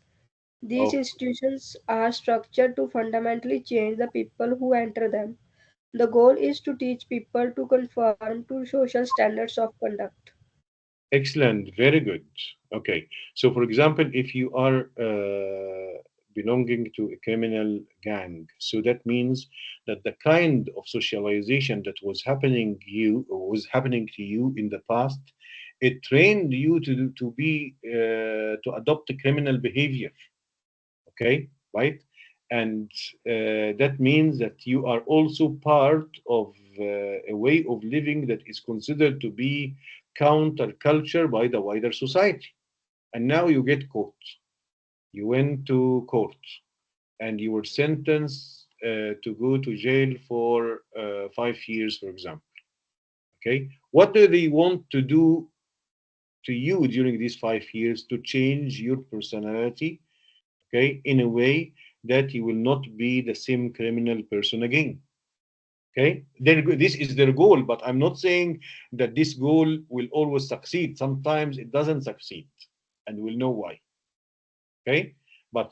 These Oh, institutions are structured to fundamentally change the people who enter them. The goal is to teach people to conform to social standards of conduct. excellent, very good. Okay, so for example, if you are belonging to a criminal gang, so that means that the kind of socialization that was happening to you in the past, it trained you to adopt a criminal behavior. Okay, right? And that means that you are also part of a way of living that is considered to be counterculture by the wider society. And now you get caught. You went to court and you were sentenced to go to jail for 5 years, for example. Okay, what do they want to do to you during these 5 years to change your personality, okay, in a way that you will not be the same criminal person again. Okay, this is their goal, but I'm not saying that this goal will always succeed. Sometimes it doesn't succeed, and we'll know why. Okay, but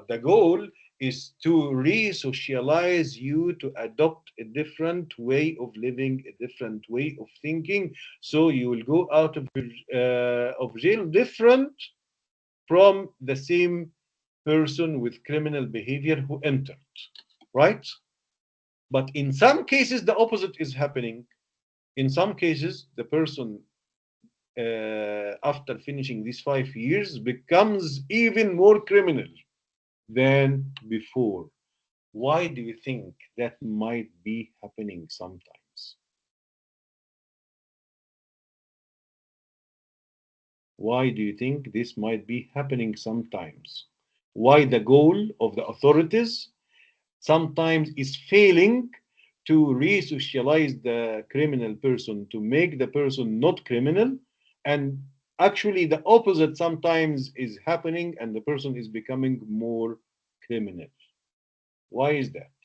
the goal is to re-socialize you to adopt a different way of living, a different way of thinking, so you will go out of jail different from the same person with criminal behavior who entered, right? But in some cases, the opposite is happening. In some cases, the person, after finishing these 5 years, becomes even more criminal than before. Why do you think that might be happening sometimes? Why do you think this might be happening sometimes? Why the goal of the authorities sometimes is failing to re-socialize the criminal person to make the person not criminal, and actually the opposite sometimes is happening and the person is becoming more criminal? Why is that?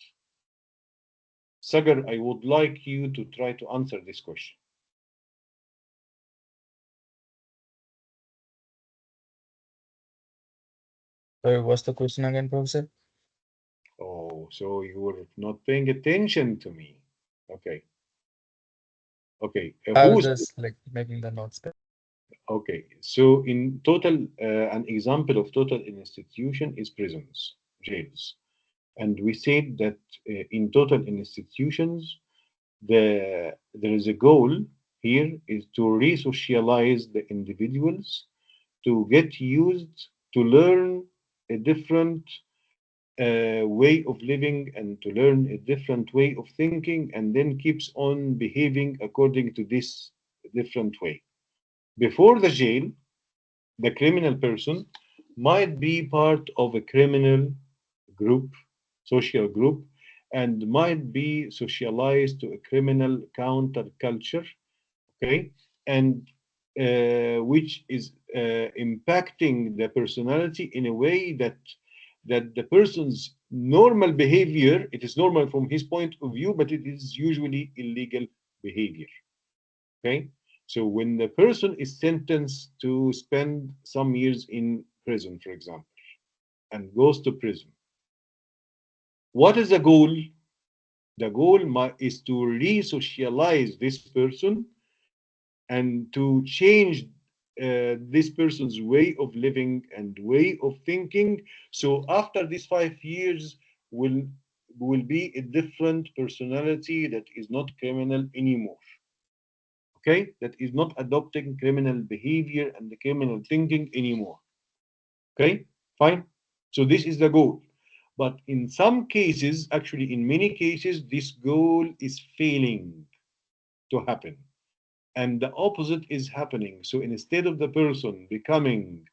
Sagar, I would like you to try to answer this question. Sorry, what's the question again, Professor? Oh, so you were not paying attention to me. Okay, okay. I was Who's just like making the notes. okay? So in total, an example of total institution is prisons, jails. And we said that in total institutions, there is a goal here is to re-socialize the individuals to get used to learn a different way of living and to learn a different way of thinking and then keeps on behaving according to this different way. Before the jail, the criminal person might be part of a criminal group, social group, and might be socialized to a criminal counterculture, okay, and which is impacting the personality in a way that the person's normal behavior, it is normal from his point of view, but it is usually illegal behavior. Okay, so when the person is sentenced to spend some years in prison, for example, and goes to prison, what is the goal? The goal is to re-socialize this person and to change this person's way of living and way of thinking. So after these 5 years, will will be a different personality that is not criminal anymore. Okay, that is not adopting criminal behavior and the criminal thinking anymore. Okay, fine. So this is the goal. But in some cases, actually, in many cases, this goal is failing to happen. And the opposite is happening. So instead of the person becoming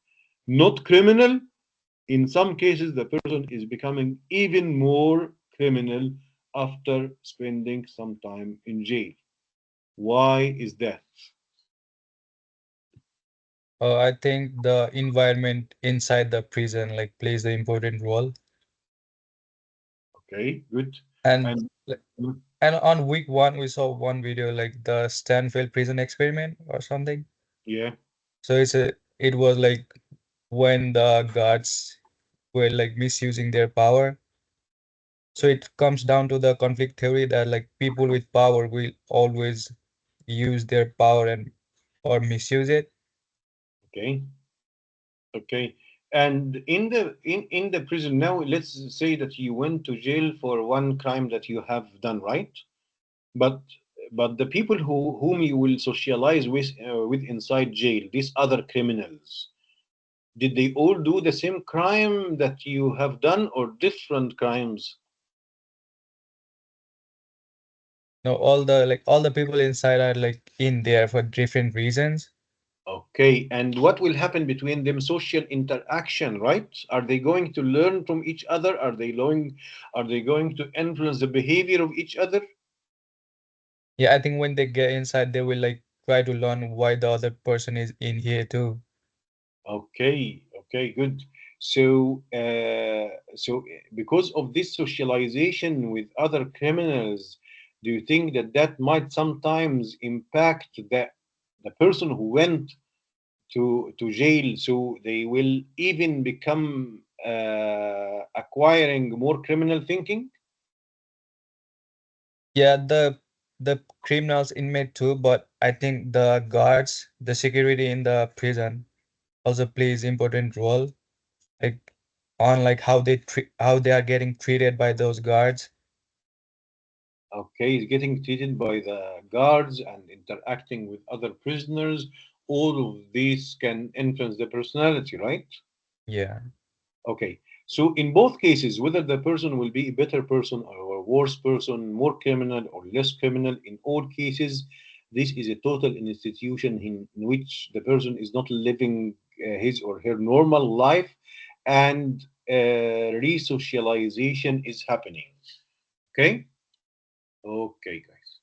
not criminal, in some cases, the person is becoming even more criminal after spending some time in jail. Why is that? I think the environment inside the prison like plays the important role. Okay, good. And And like, mm, and on week one, we saw one video like the Stanfield prison experiment or something. yeah, So it was like when the guards were like misusing their power. So it comes down to the conflict theory that like people with power will always use their power and or misuse it. okay, okay. And in the prison now, let's say that you went to jail for one crime that you have done, right? But the people whom you will socialize with inside jail, these other criminals, did they all do the same crime that you have done or different crimes? No, all the people inside are like in there for different reasons. Okay, and what will happen between them? Social interaction, right? Are they going to learn from each other? Are they going to influence the behavior of each other? Yeah, I think when they get inside, they will like try to learn why the other person is in here too. Okay, okay, good. Because of this socialization with other criminals, do you think that that might sometimes impact the person who went to jail, so they will even become acquiring more criminal thinking? Yeah, the criminals inmate too, but I think the guards, the security in the prison also plays important role, like on like how they are getting treated by those guards. Okay, getting treated by the guards and interacting with other prisoners, all of these can influence the personality, right? Yeah. Okay, so in both cases, whether the person will be a better person or a worse person, more criminal or less criminal, in all cases, this is a total institution in which the person is not living his or her normal life, and re-socialization is happening. Okay? Okay, guys.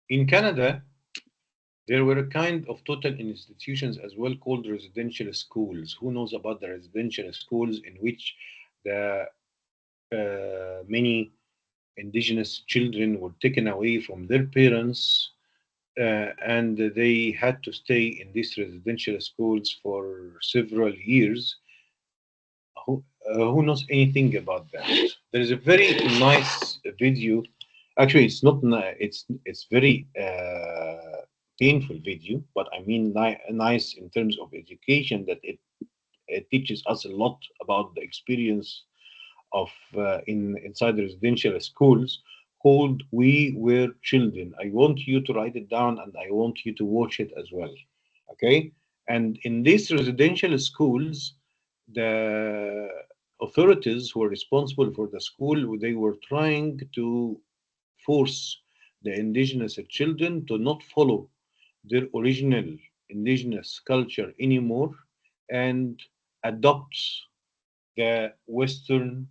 In Canada, there were a kind of total institutions as well called residential schools. Who knows about the residential schools in which the many indigenous children were taken away from their parents and they had to stay in these residential schools for several years. Who knows anything about that? There is a very nice video. Actually, it's not. It's very painful video, but I mean nice in terms of education. That it teaches us a lot about the experience of inside the residential schools. Called "We Were Children." I want you to write it down, and I want you to watch it as well. Okay, and in these residential schools, the authorities who are responsible for the school, they were trying to force the indigenous children to not follow their original indigenous culture anymore and adopt the Western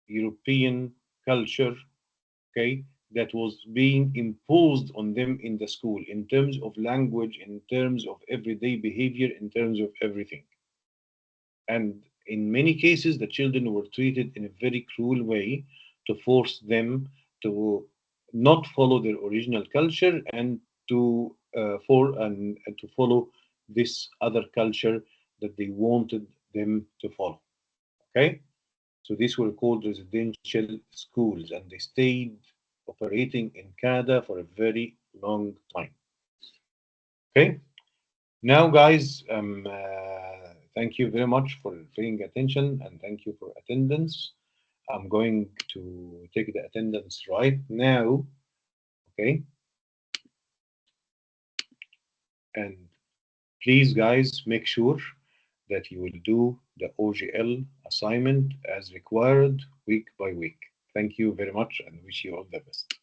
European culture, okay, that was being imposed on them in the school in terms of language, in terms of everyday behavior, in terms of everything. And in many cases, the children were treated in a very cruel way to force them to not follow their original culture and to follow this other culture that they wanted them to follow. Okay? So these were called residential schools, and they stayed operating in Canada for a very long time. Okay? Now, guys, thank you very much for paying attention and thank you for attendance. I'm going to take the attendance right now. Okay? And please, guys, make sure that you will do the OGL assignment as required week by week. Thank you very much and wish you all the best.